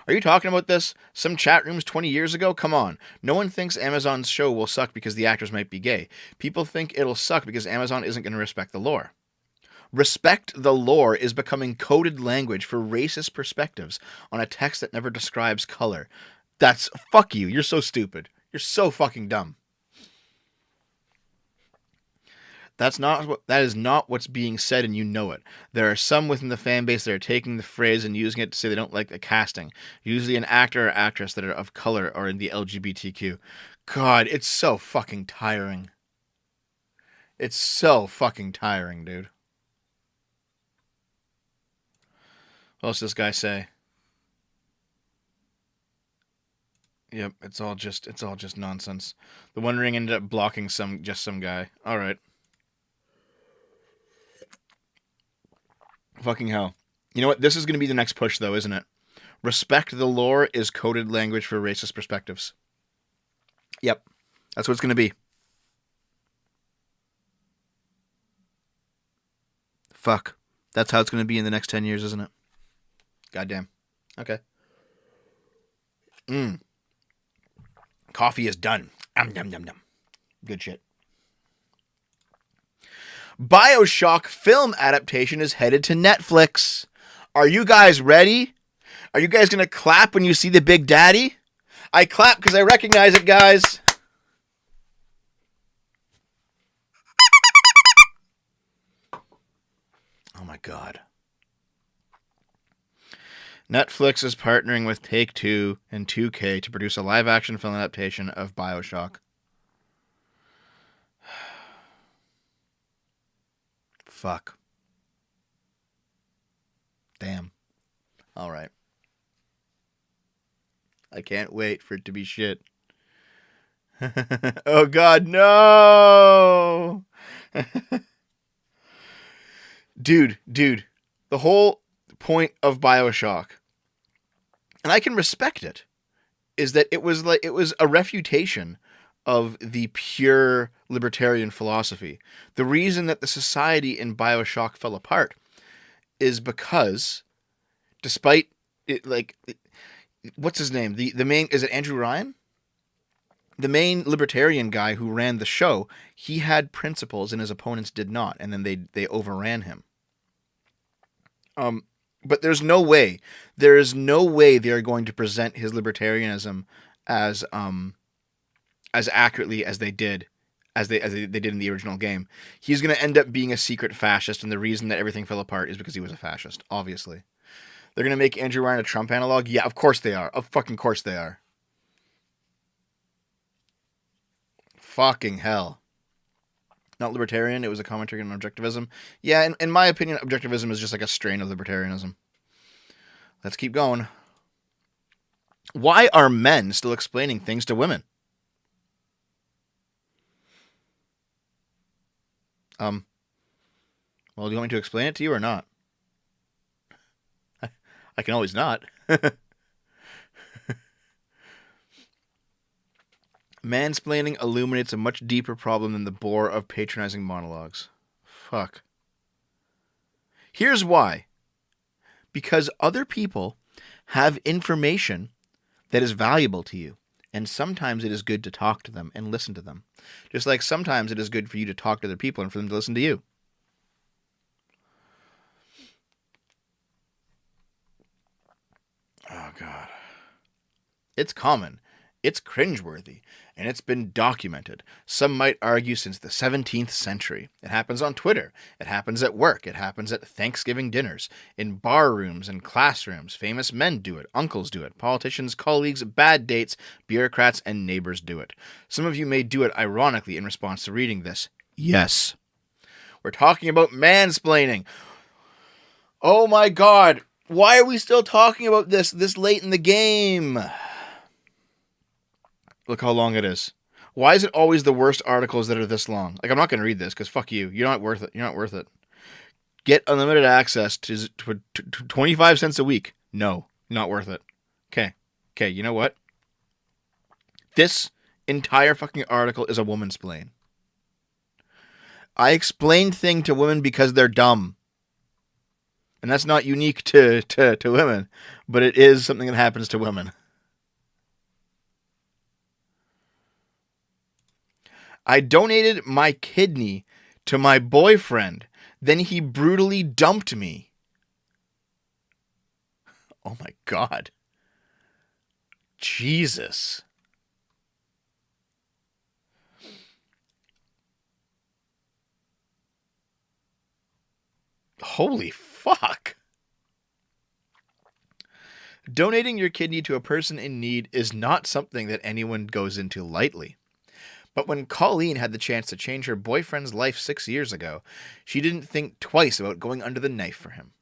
Speaker 1: Are you talking about this? Some chat rooms 20 years ago? Come on. No one thinks Amazon's show will suck because the actors might be gay. People think it'll suck because Amazon isn't going to respect the lore. Respect the lore is becoming coded language for racist perspectives on a text that never describes color. That's... Fuck you. You're so stupid. You're so fucking dumb. That is not what's being said, and you know it. There are some within the fan base that are taking the phrase and using it to say they don't like the casting. Usually an actor or actress that are of color or in the LGBTQ. God, it's so fucking tiring. It's so fucking tiring, dude. What else does this guy say? Yep, it's all just nonsense. The One Ring ended up blocking some guy. All right. Fucking hell. You know what? This is going to be the next push, though, isn't it? Respect the lore is coded language for racist perspectives. Yep. That's what it's going to be. Fuck. That's how it's going to be in the next 10 years, isn't it? Goddamn. Okay. Coffee is done. Yum, yum, yum. Good shit. BioShock film adaptation is headed to Netflix. Are you guys ready? Are you guys going to clap when you see the Big Daddy? I clap because I recognize it, guys. Oh my God. Netflix is partnering with Take-Two and 2K to produce a live-action film adaptation of BioShock. Fuck. Damn. All right. I can't wait for it to be shit. Oh God, no! Dude. The whole point of BioShock, and I can respect it, is that it was a refutation of the pure libertarian philosophy. The reason that the society in BioShock fell apart is because, despite it, what's his name? The main, is it Andrew Ryan? The main libertarian guy who ran the show, he had principles and his opponents did not, and then they overran him. But there is no way they are going to present his libertarianism as accurately as they did in the original game. He's going to end up being a secret fascist, and the reason that everything fell apart is because he was a fascist, obviously. They're going to make Andrew Ryan a Trump analog? Yeah, of course they are. Of fucking course they are. Fucking hell. Not libertarian, it was a commentary on objectivism. Yeah, in my opinion, objectivism is just like a strain of libertarianism. Let's keep going. Why are men still explaining things to women? Well, do you want me to explain it to you or not? I can always not. Mansplaining illuminates a much deeper problem than the bore of patronizing monologues. Fuck. Here's why. Because other people have information that is valuable to you, and sometimes it is good to talk to them and listen to them. Just like sometimes it is good for you to talk to other people and for them to listen to you. Oh, God. It's common. It's cringeworthy, and it's been documented. Some might argue since the 17th century. It happens on Twitter. It happens at work. It happens at Thanksgiving dinners, in bar rooms and classrooms. Famous men do it. Uncles do it. Politicians, colleagues, bad dates, bureaucrats, and neighbors do it. Some of you may do it ironically in response to reading this. Yes. We're talking about mansplaining. Oh my God. Why are we still talking about this late in the game? Look how long it is. Why is it always the worst articles that are this long? Like, I'm not going to read this because fuck you. You're not worth it. You're not worth it. Get unlimited access to 25 cents a week. No, not worth it. Okay, you know what? This entire fucking article is a woman's splain. I explain things to women because they're dumb. And that's not unique to women, but it is something that happens to women. I donated my kidney to my boyfriend. Then he brutally dumped me. Oh my God. Jesus. Holy fuck. Donating your kidney to a person in need is not something that anyone goes into lightly. But when Colleen had the chance to change her boyfriend's life 6 years ago, she didn't think twice about going under the knife for him.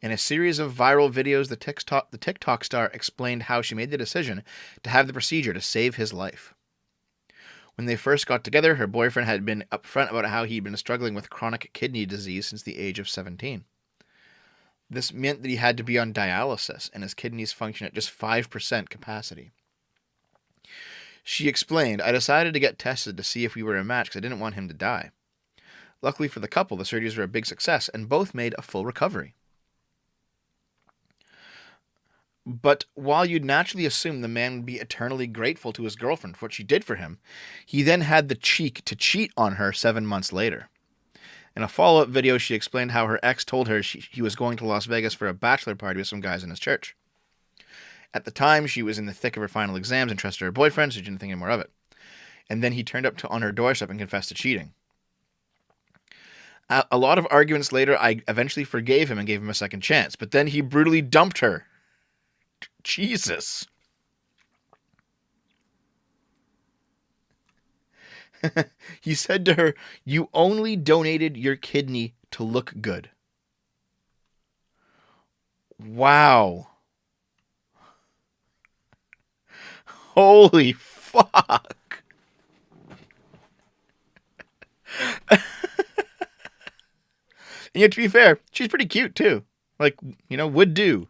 Speaker 1: In a series of viral videos, the TikTok star explained how she made the decision to have the procedure to save his life. When they first got together, her boyfriend had been upfront about how he'd been struggling with chronic kidney disease since the age of 17. This meant that he had to be on dialysis, and his kidneys function at just 5% capacity. She explained, "I decided to get tested to see if we were a match because I didn't want him to die. Luckily for the couple, the surgeries were a big success, and both made a full recovery. But while you'd naturally assume the man would be eternally grateful to his girlfriend for what she did for him, he then had the cheek to cheat on her 7 months later. In a follow-up video, she explained how her ex told her he was going to Las Vegas for a bachelor party with some guys in his church. At the time, she was in the thick of her final exams and trusted her boyfriend, so she didn't think any more of it. And then he turned up on her doorstep and confessed to cheating. A lot of arguments later, I eventually forgave him and gave him a second chance, but then he brutally dumped her. Jesus. He said to her, "You only donated your kidney to look good." Wow. Holy fuck. And yet, to be fair, she's pretty cute too. Like, would do.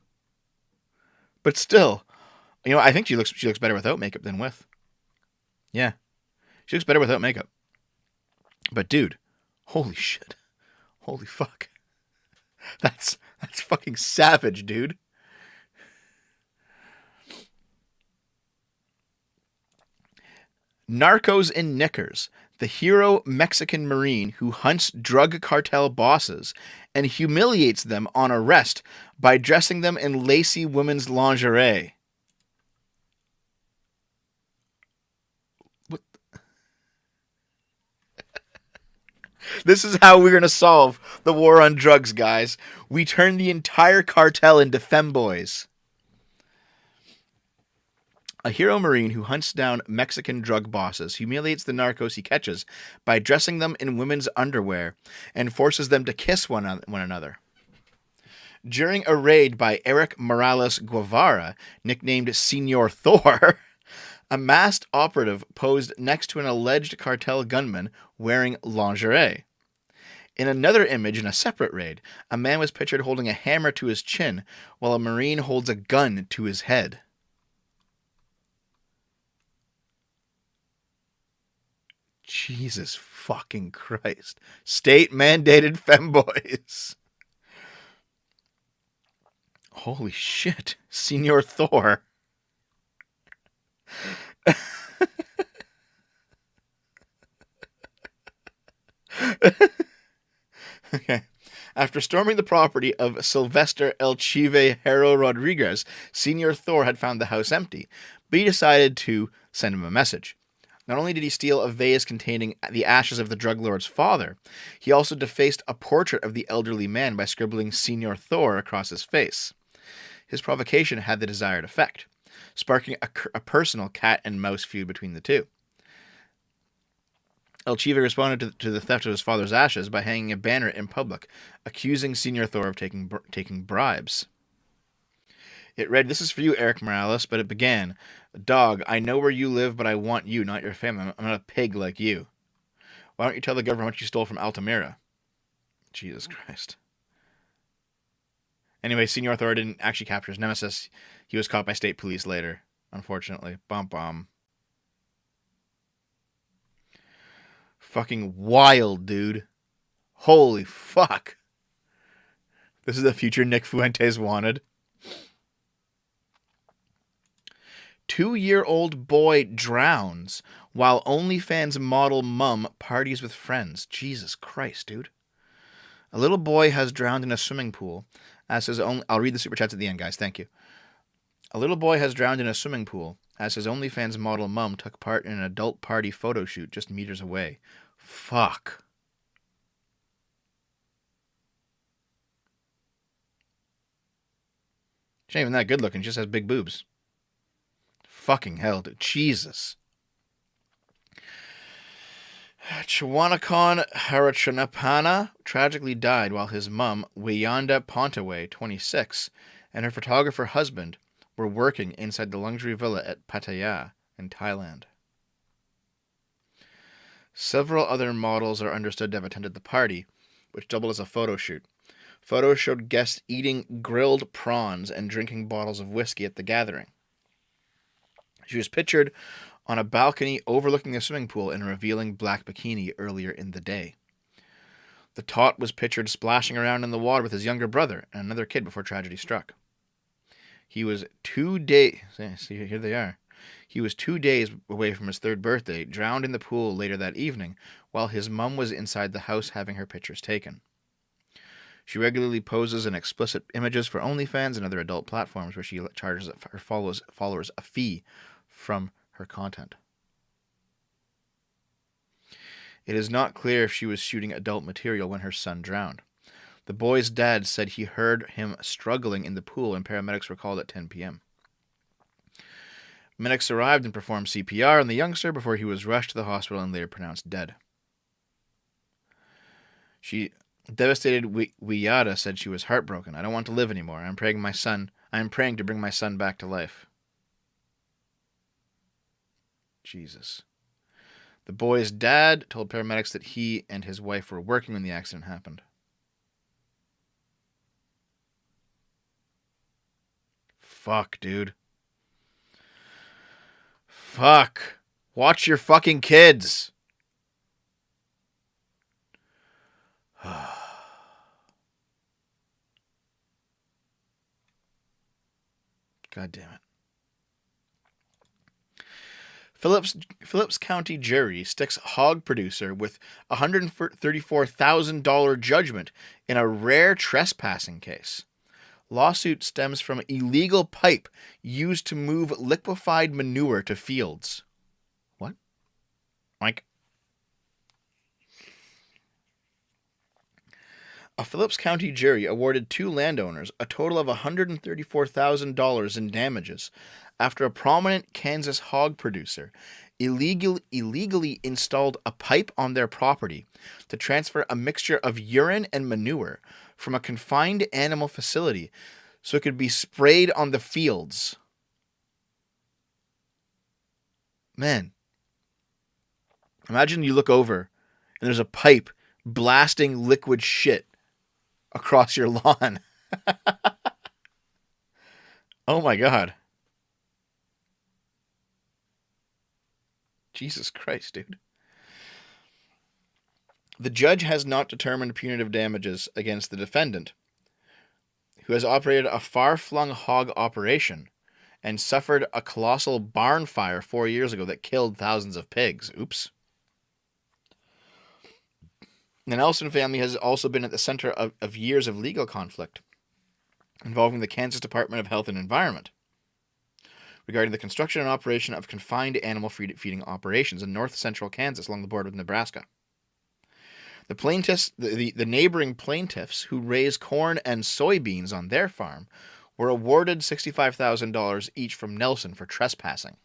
Speaker 1: But still, I think she looks better without makeup than with. Yeah. She looks better without makeup. But dude, holy shit. Holy fuck. That's fucking savage, dude. Narcos in Knickers, the hero Mexican Marine who hunts drug cartel bosses and humiliates them on arrest by dressing them in lacy women's lingerie. What? This is how we're going to solve the war on drugs, guys. We turn the entire cartel into femboys. A hero Marine who hunts down Mexican drug bosses humiliates the narcos he catches by dressing them in women's underwear and forces them to kiss one another. During a raid by Eric Morales Guevara, nicknamed Senor Thor, a masked operative posed next to an alleged cartel gunman wearing lingerie. In another image in a separate raid, a man was pictured holding a hammer to his chin while a Marine holds a gun to his head. Jesus fucking Christ. State-mandated femboys. Holy shit. Senor Thor. Okay. After storming the property of Sylvester El Chive Hero Rodriguez, Senor Thor had found the house empty, but he decided to send him a message. Not only did he steal a vase containing the ashes of the drug lord's father, he also defaced a portrait of the elderly man by scribbling Senor Thor across his face. His provocation had the desired effect, sparking a personal cat and mouse feud between the two. El Chive responded to the theft of his father's ashes by hanging a banner in public, accusing Senor Thor of taking bribes. It read, "This is for you, Eric Morales," but it began, "Dog, I know where you live, but I want you, not your family. I'm not a pig like you. Why don't you tell the government what you stole from Altamira?" Jesus Christ. Anyway, Senor Thor didn't actually capture his nemesis. He was caught by state police later, unfortunately. Bum. Fucking wild, dude. Holy fuck. This is the future Nick Fuentes wanted. 2-year-old boy drowns while OnlyFans model mum parties with friends. Jesus Christ, dude. A little boy has drowned in a swimming pool. I'll read the super chats at the end, guys. Thank you. A little boy has drowned in a swimming pool as his OnlyFans model mum took part in an adult party photo shoot just meters away. Fuck. She ain't even that good looking. She just has big boobs. Fucking hell, dude. Jesus. Chiwanakon Harachanapana tragically died while his mum, Wiyanda Pontaway, 26, and her photographer husband were working inside the luxury villa at Pattaya in Thailand. Several other models are understood to have attended the party, which doubled as a photo shoot. Photos showed guests eating grilled prawns and drinking bottles of whiskey at the gathering. She was pictured on a balcony overlooking a swimming pool in a revealing black bikini earlier in the day. The tot was pictured splashing around in the water with his younger brother and another kid before tragedy struck. He was 2 days... See, here they are. He was 2 days away from his third birthday, drowned in the pool later that evening, while his mum was inside the house having her pictures taken. She regularly poses in explicit images for OnlyFans and other adult platforms where she charges her followers a fee from her content. It is not clear if she was shooting adult material when her son drowned. The boy's dad said he heard him struggling in the pool and paramedics were called at 10 p.m. Medics arrived and performed CPR on the youngster before he was rushed to the hospital and later pronounced dead. Devastated Wiyada said she was heartbroken. I don't want to live anymore. I am praying to bring my son back to life. Jesus. The boy's dad told paramedics that he and his wife were working when the accident happened. Fuck, dude. Fuck. Watch your fucking kids. God damn it. Phillips County jury sticks hog producer with $134,000 judgment in a rare trespassing case. Lawsuit stems from illegal pipe used to move liquefied manure to fields. What? Mike? A Phillips County jury awarded 2 landowners a total of $134,000 in damages after a prominent Kansas hog producer illegally installed a pipe on their property to transfer a mixture of urine and manure from a confined animal facility so it could be sprayed on the fields. Man, imagine you look over and there's a pipe blasting liquid shit across your lawn. Oh my God. Jesus Christ, dude. The judge has not determined punitive damages against the defendant, who has operated a far-flung hog operation and suffered a colossal barn fire 4 years ago that killed thousands of pigs. Oops. The Nelson family has also been at the center of years of legal conflict involving the Kansas Department of Health and Environment regarding the construction and operation of confined animal feeding operations in north-central Kansas along the border with Nebraska. The plaintiffs, the neighboring plaintiffs who raise corn and soybeans on their farm were awarded $65,000 each from Nelson for trespassing.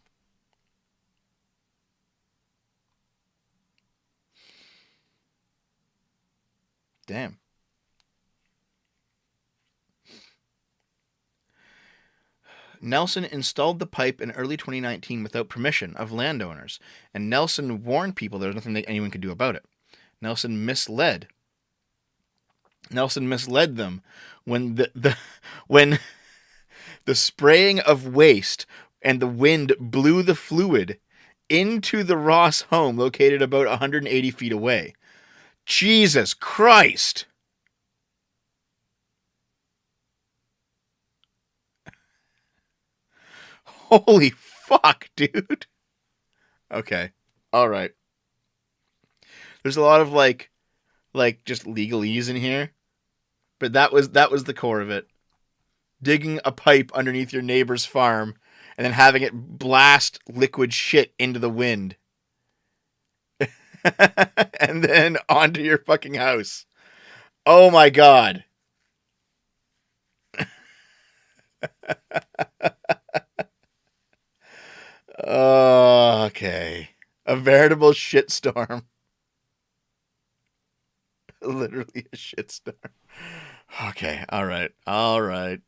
Speaker 1: Damn. Nelson installed the pipe in early 2019 without permission of landowners, and Nelson warned people there was nothing that anyone could do about it. Nelson misled them when when the spraying of waste and the wind blew the fluid into the Ross home located about 180 feet away. Jesus Christ! Holy fuck, dude. Okay. All right. There's a lot of like just legalese in here, but that was the core of it. Digging a pipe underneath your neighbor's farm and then having it blast liquid shit into the wind. And then onto your fucking house. Oh my God. Okay. A veritable shitstorm. Literally a shitstorm. Okay, all right, all right.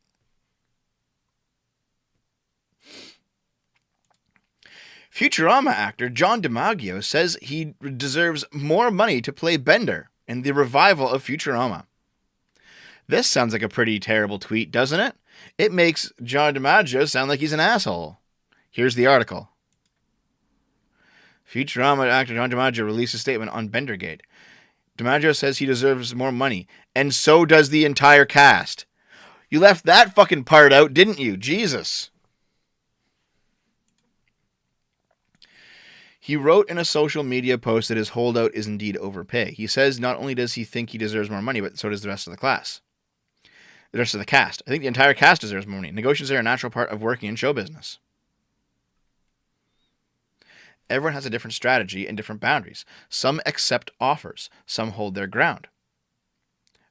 Speaker 1: Futurama actor John DiMaggio says he deserves more money to play Bender in the revival of Futurama. This sounds like a pretty terrible tweet, doesn't it? It makes John DiMaggio sound like he's an asshole. Here's the article. Futurama actor John DiMaggio released a statement on Bendergate. DiMaggio says he deserves more money, and so does the entire cast. You left that fucking part out, didn't you? Jesus. He wrote in a social media post that his holdout is indeed overpay. He says not only does he think he deserves more money, but so does the rest of the class. The rest of the cast. I think the entire cast deserves more money. Negotiations are a natural part of working in show business. Everyone has a different strategy and different boundaries. Some accept offers. Some hold their ground.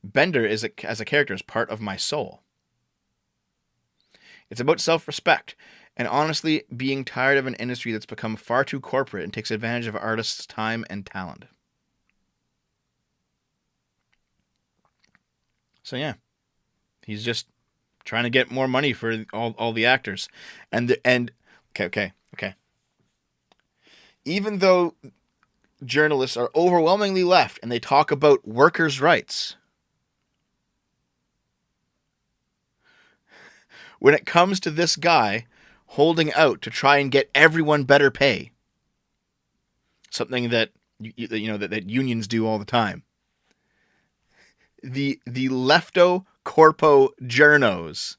Speaker 1: Bender as a character is part of my soul. It's about self-respect and honestly being tired of an industry that's become far too corporate and takes advantage of artists' time and talent. So yeah, he's just trying to get more money for all the actors. Okay. Even though journalists are overwhelmingly left and they talk about workers' rights, when it comes to this guy holding out to try and get everyone better pay, something that that unions do all the time, the lefto corpo journos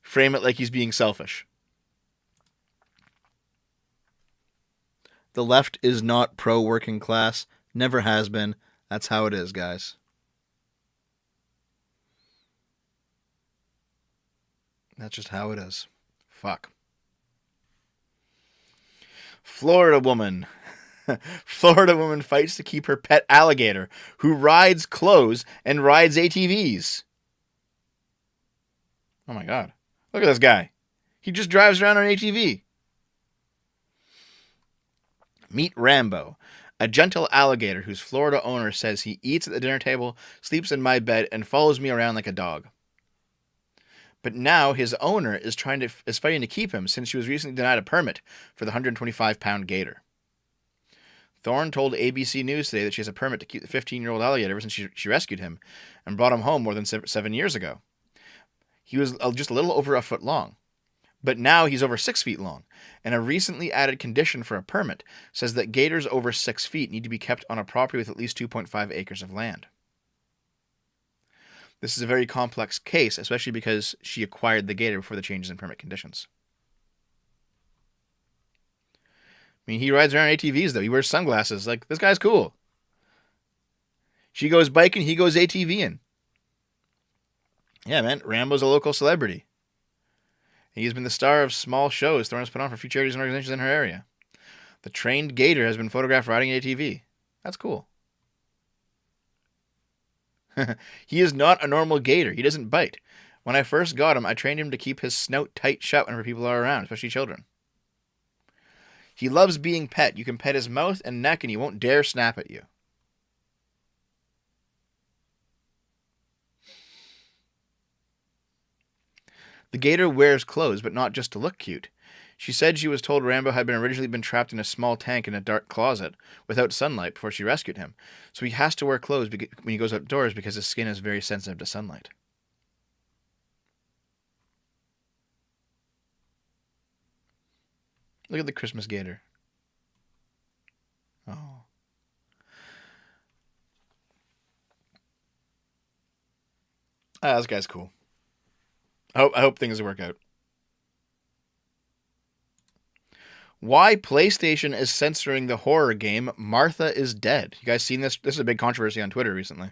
Speaker 1: frame it like he's being selfish. The left is not pro-working class. Never has been. That's how it is, guys. That's just how it is. Fuck. Florida woman. Florida woman fights to keep her pet alligator, who rides clothes and rides ATVs. Oh my God. Look at this guy. He just drives around on an ATV. Meet Rambo, a gentle alligator whose Florida owner says he eats at the dinner table, sleeps in my bed, and follows me around like a dog. But now his owner is fighting to keep him since she was recently denied a permit for the 125-pound gator. Thorne told ABC News today that she has a permit to keep the 15-year-old alligator ever since she rescued him and brought him home more than 7 years ago. He was just a little over a foot long. But now he's over 6 feet long, and a recently added condition for a permit says that gators over 6 feet need to be kept on a property with at least 2.5 acres of land. This is a very complex case, especially because she acquired the gator before the changes in permit conditions. I mean, he rides around ATVs, though. He wears sunglasses. Like, this guy's cool. She goes biking, he goes ATVing. Yeah, man, Rambo's a local celebrity. He's been the star of small shows Thorne has put on for a few charities and organizations in her area. The trained gator has been photographed riding an ATV. That's cool. He is not a normal gator. He doesn't bite. When I first got him, I trained him to keep his snout tight shut whenever people are around, especially children. He loves being pet. You can pet his mouth and neck and he won't dare snap at you. The gator wears clothes, but not just to look cute. She said she was told Rambo had originally been trapped in a small tank in a dark closet without sunlight before she rescued him. So he has to wear clothes when he goes outdoors because his skin is very sensitive to sunlight. Look at the Christmas gator. Oh. Ah, this guy's cool. I hope things work out. Why PlayStation is censoring the horror game Martha is Dead. You guys seen this? This is a big controversy on Twitter recently.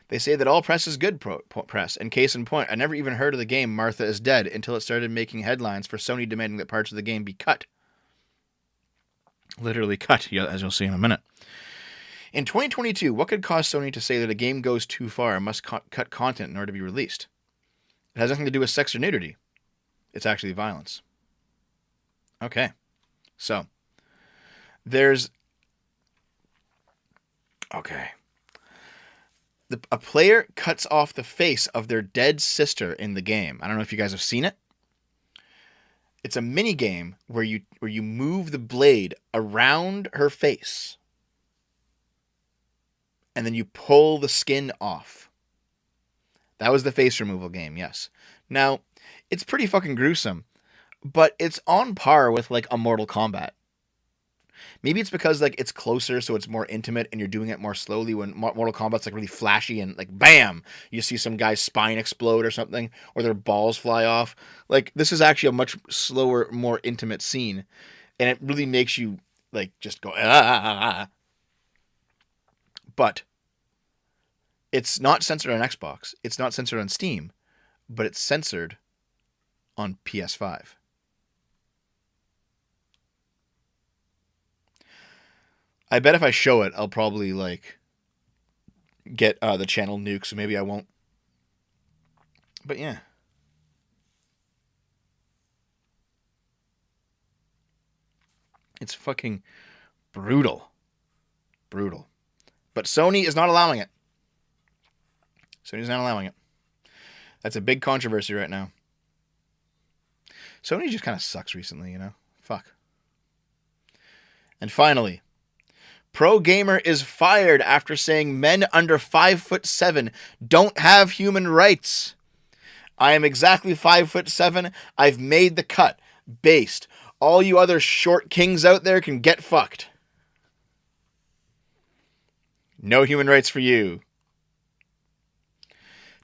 Speaker 1: They say that all press is good press, and case in point, I never even heard of the game Martha is Dead until it started making headlines for Sony demanding that parts of the game be cut. Literally cut, as you'll see in a minute. In 2022, what could cause Sony to say that a game goes too far and must cut content in order to be released? It has nothing to do with sex or nudity. It's actually violence. Okay. So, there's... Okay. A player cuts off the face of their dead sister in the game. I don't know if you guys have seen it. It's a mini game where you move the blade around her face, and then you pull the skin off. That was the face removal game, yes. Now, it's pretty fucking gruesome, but it's on par with like a Mortal Kombat. Maybe it's because like it's closer, so it's more intimate, and you're doing it more slowly. When Mortal Kombat's like really flashy and like bam, you see some guy's spine explode or something, or their balls fly off. Like this is actually a much slower, more intimate scene, and it really makes you like just go ah. But it's not censored on Xbox. It's not censored on Steam, but it's censored on PS5. I bet if I show it, I'll probably like get the channel nuked, so maybe I won't. But yeah. It's fucking brutal. Brutal. But Sony is not allowing it. Sony's not allowing it. That's a big controversy right now. Sony just kind of sucks recently, you know? Fuck. And finally, pro gamer is fired after saying men under 5'7" don't have human rights. I am exactly 5'7". I've made the cut. Based. All you other short kings out there can get fucked. No human rights for you.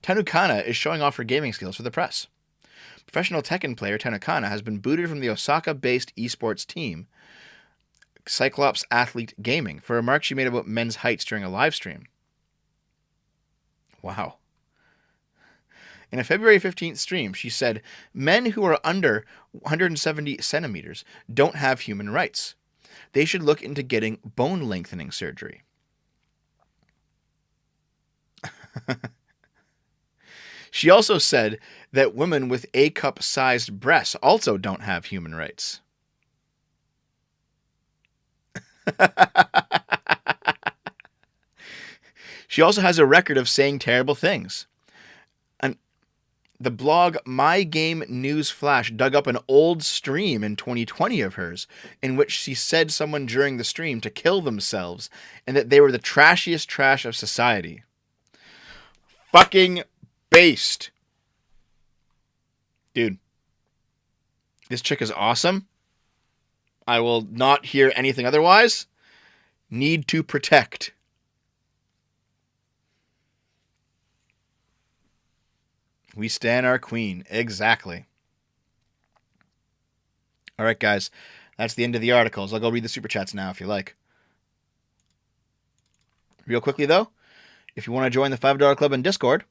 Speaker 1: Tanukana is showing off her gaming skills for the press. Professional Tekken player Tanukana has been booted from the Osaka-based esports team, Cyclops Athlete Gaming, for remarks she made about men's heights during a live stream. Wow. In a February 15th stream, she said, men who are under 170 centimeters don't have human rights. They should look into getting bone lengthening surgery. She also said that women with A-cup-sized breasts also don't have human rights. She also has a record of saying terrible things. And the blog My Game News Flash dug up an old stream in 2020 of hers in which she said someone during the stream to kill themselves and that they were the trashiest trash of society. Fucking based. Dude. This chick is awesome. I will not hear anything otherwise. Need to protect. We stan our queen. Exactly. All right, guys. That's the end of the articles. I'll go read the super chats now if you like. Real quickly, though, if you want to join the $5 Club in Discord,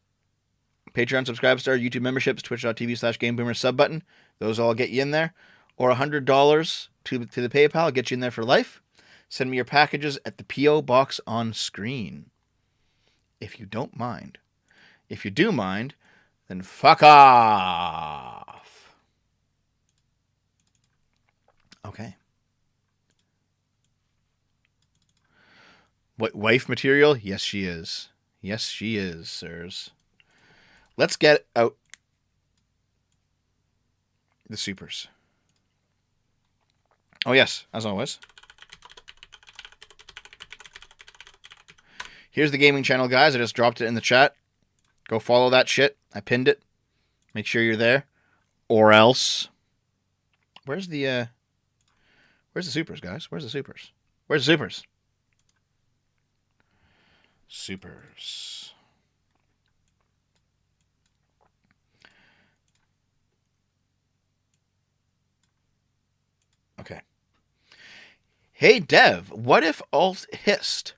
Speaker 1: Patreon, Subscribestar, YouTube memberships, twitch.tv/GameBoomer sub button, those all get you in there. Or $100 to the PayPal, get you in there for life. Send me your packages at the P.O. box on screen. If you don't mind. If you do mind, then fuck off. Okay. What, wife material? Yes, she is. Yes, she is, sirs. Let's get out the supers. Oh, yes, as always. Here's the gaming channel, guys. I just dropped it in the chat. Go follow that shit. I pinned it. Make sure you're there. Or else. Where's the supers, guys? Where's the supers? Where's the supers? Supers. Okay. Hey, Dev, what if Alt Hist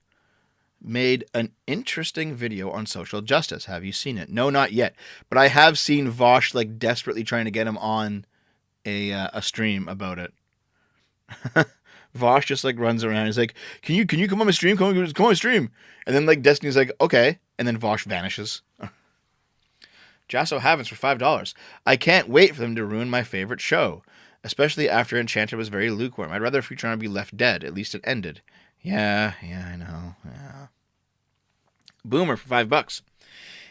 Speaker 1: made an interesting video on social justice? Have you seen it? No, not yet. But I have seen Vosh like desperately trying to get him on a stream about it. Vosh just like runs around. He's like, "Can you come on my stream? Come on my stream." And then like Destiny's like, "Okay," and then Vosh vanishes. Jasso Havens for $5. I can't wait for them to ruin my favorite show, especially after Enchanted was very lukewarm. I'd rather Futurama be left dead. At least it ended. Yeah, I know. Yeah. Boomer for $5.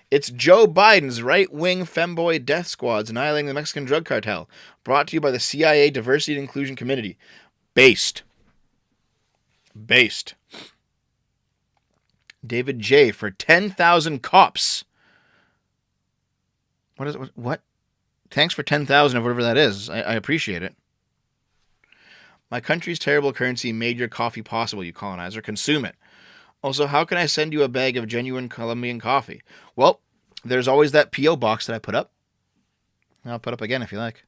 Speaker 1: It's Joe Biden's right-wing femboy death squads annihilating the Mexican drug cartel. Brought to you by the CIA Diversity and Inclusion Committee. Based. David J. for 10,000 cops. What is it? What? Thanks for 10,000 of whatever that is. I appreciate it. My country's terrible currency made your coffee possible, you colonizer. Consume it. Also, how can I send you a bag of genuine Colombian coffee? Well, there's always that P.O. box that I put up. I'll put up again if you like.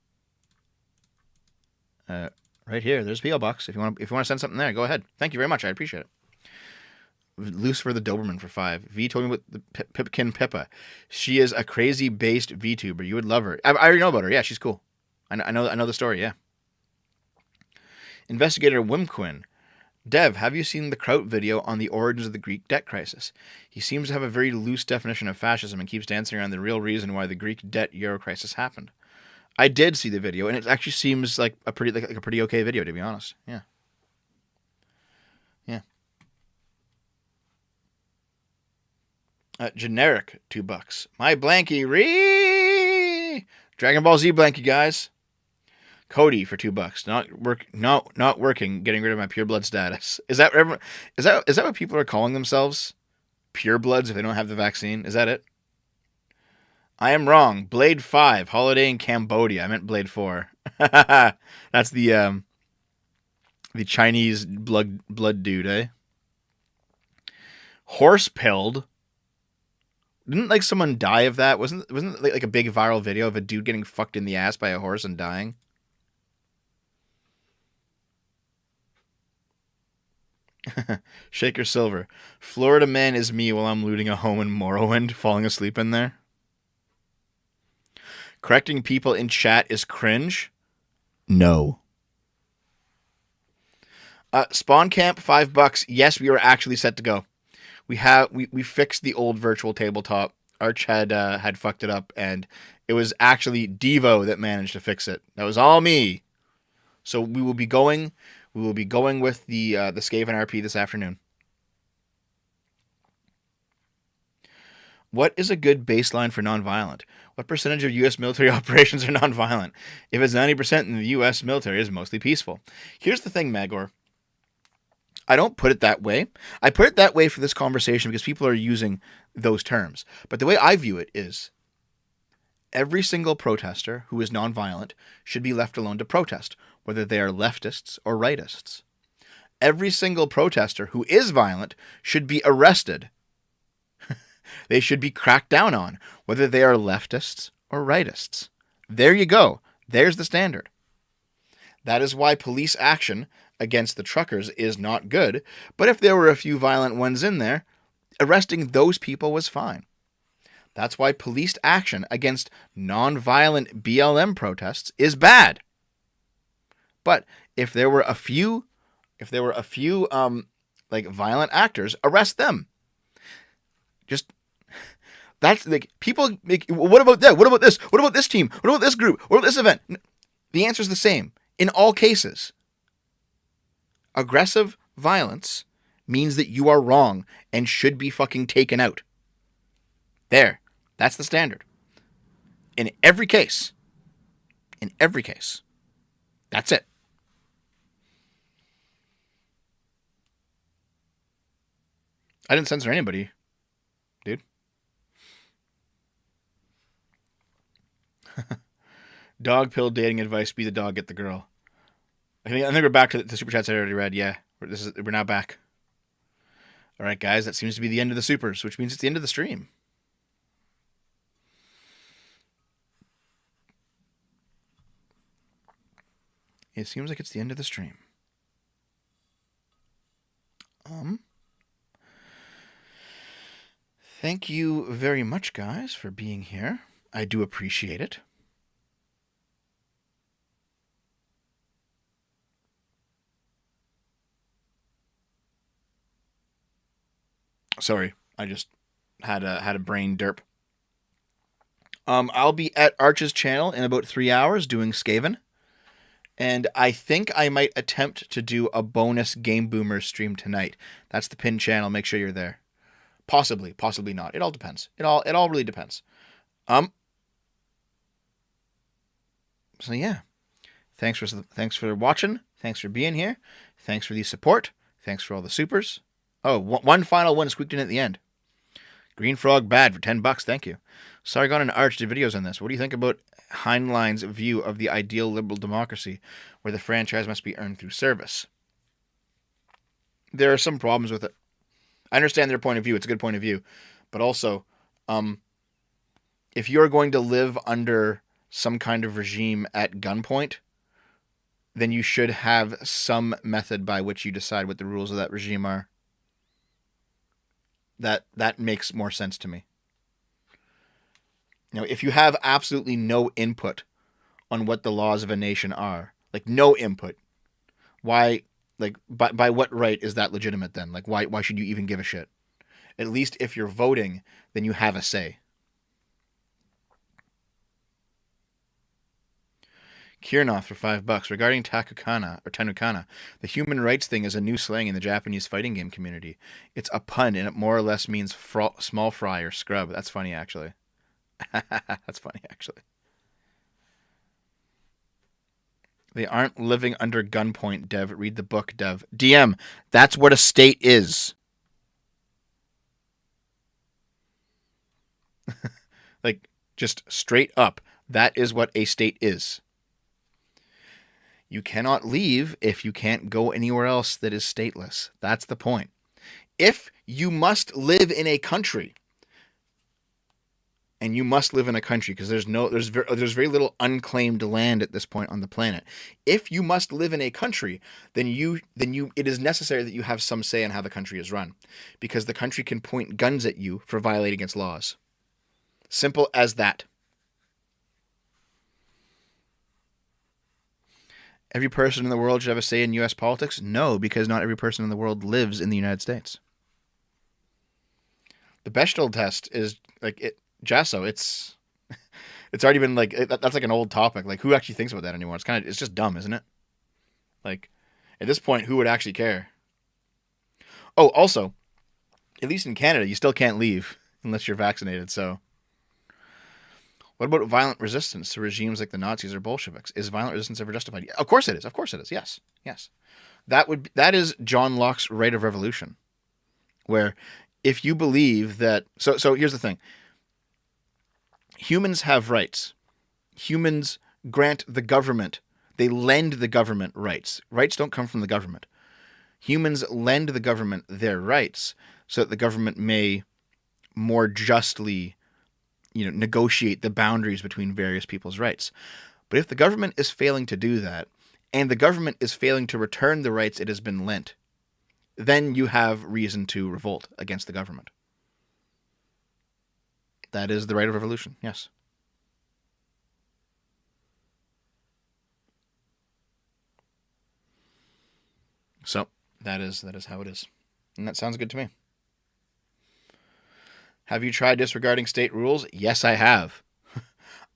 Speaker 1: Right here, there's a P.O. box. If you want to send something there, go ahead. Thank you very much. I appreciate it. Lucifer the Doberman for $5. V told me about the Pipkin Pippa. She is a crazy based VTuber. You would love her. I already know about her. Yeah, she's cool. I know the story. Yeah. Investigator Wimquin. Dev, have you seen the Kraut video on the origins of the Greek debt crisis? He seems to have a very loose definition of fascism and keeps dancing around the real reason why the Greek debt euro crisis happened. I did see the video, and it actually seems like a pretty okay video, to be honest. Yeah. Generic, $2. My blankie, Dragon Ball Z blankie, guys. Cody for $2. Not working. Getting rid of my pure blood status. Is that what people are calling themselves? Pure bloods if they don't have the vaccine. Is that it? I am wrong. Blade 5, holiday in Cambodia. I meant Blade 4. That's the Chinese blood dude, eh? Horse pilled. Didn't someone die of that? Wasn't like a big viral video of a dude getting fucked in the ass by a horse and dying? Shaker Silver. Florida man is me while I'm looting a home in Morrowind, falling asleep in there. Correcting people in chat is cringe. No. Spawn Camp, $5. Yes, we are actually set to go. We fixed the old virtual tabletop. Arch had fucked it up, and it was actually Devo that managed to fix it. That was all me. So we will be going with the Skaven RP this afternoon. What is a good baseline for nonviolent? What percentage of U.S. military operations are nonviolent? If it's 90%, then the U.S. military is mostly peaceful. Here's the thing, Magor. I don't put it that way. I put it that way for this conversation because people are using those terms. But the way I view it is every single protester who is nonviolent should be left alone to protest, whether they are leftists or rightists. Every single protester who is violent should be arrested. They should be cracked down on, whether they are leftists or rightists. There you go. There's the standard. That is why police action against the truckers is not good, but if there were a few violent ones in there, arresting those people was fine. That's why police action against non-violent BLM protests is bad. But if there were a few violent actors, arrest them. Just that's like people make. What about that? What about this? What about this team? What about this group? What about this event? The answer is the same in all cases. Aggressive violence means that you are wrong and should be fucking taken out. There. That's the standard. In every case. In every case. That's it. I didn't censor anybody, dude. Dog pill dating advice, be the dog, get the girl. I think we're back to the super chats I already read. Yeah, we're now back. All right, guys, that seems to be the end of the supers, which means it's the end of the stream. It seems like it's the end of the stream. Thank you very much, guys, for being here. I do appreciate it. Sorry, I just had a brain derp. I'll be at Arch's channel in about 3 hours doing Skaven. And I think I might attempt to do a bonus Game Boomer stream tonight. That's the pin channel. Make sure you're there. Possibly not. It all depends. It all really depends. So yeah, thanks for watching. Thanks for being here. Thanks for the support. Thanks for all the supers. Oh, one final one squeaked in at the end. Green Frog Bad for $10. Thank you. Sargon and Arch did videos on this. What do you think about Heinlein's view of the ideal liberal democracy, where the franchise must be earned through service? There are some problems with it. I understand their point of view. It's a good point of view. But also, if you're going to live under some kind of regime at gunpoint, then you should have some method by which you decide what the rules of that regime are. That makes more sense to me. If you have absolutely no input on what the laws of a nation are, like no input, why, like, by what right is that legitimate then? Like, why should you even give a shit? At least if you're voting, then you have a say. Kirnoth for $5. Regarding Tanukana, the human rights thing is a new slang in the Japanese fighting game community. It's a pun, and it more or less means small fry or scrub. That's funny, actually. That's funny, actually. They aren't living under gunpoint, Dev. Read the book, Dev. DM, that's what a state is. Like, just straight up, that is what a state is. You cannot leave if you can't go anywhere else that is stateless. That's the point. If you must live in a country, and you must live in a country because there's very little unclaimed land at this point on the planet. If you must live in a country, then it is necessary that you have some say in how the country is run, because the country can point guns at you for violating its laws. Simple as that. Every person in the world should have a say in U.S. politics? No, because not every person in the world lives in the United States. The Bechdel test is like it. Jasso, it's already been like that's like an old topic. Like, who actually thinks about that anymore? It's just dumb, isn't it? Like, at this point, who would actually care? Oh, also, at least in Canada, you still can't leave unless you're vaccinated. So, what about violent resistance to regimes like the Nazis or Bolsheviks? Is violent resistance ever justified? Of course it is. Of course it is. Yes. That is John Locke's right of revolution, where if you believe that. So here's the thing. Humans have rights. Humans grant the government. They lend the government rights. Rights don't come from the government. Humans lend the government their rights so that the government may more justly, negotiate the boundaries between various people's rights. But if the government is failing to do that, and the government is failing to return the rights it has been lent, then you have reason to revolt against the government. That is the right of revolution, yes. So, that is how it is. And that sounds good to me. Have you tried disregarding state rules? Yes, I have.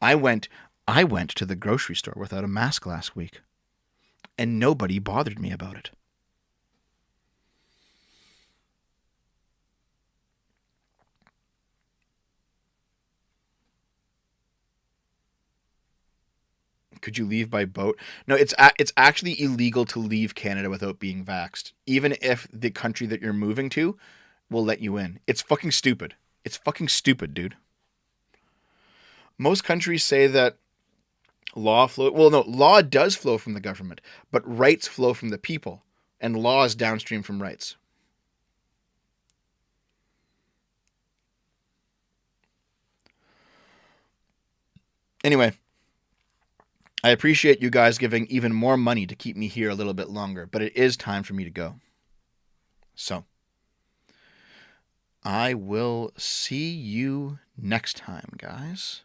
Speaker 1: I went to the grocery store without a mask last week, and nobody bothered me about it. Could you leave by boat? No, it's actually illegal to leave Canada without being vaxxed, even if the country that you're moving to will let you in. It's fucking stupid. It's fucking stupid, dude. Most countries say that law does flow from the government, but rights flow from the people, and law is downstream from rights. Anyway, I appreciate you guys giving even more money to keep me here a little bit longer, but it is time for me to go. So, I will see you next time, guys.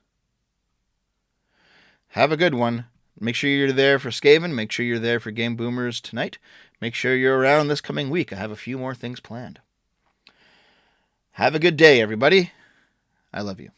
Speaker 1: Have a good one. Make sure you're there for Skaven. Make sure you're there for Game Boomers tonight. Make sure you're around this coming week. I have a few more things planned. Have a good day, everybody. I love you.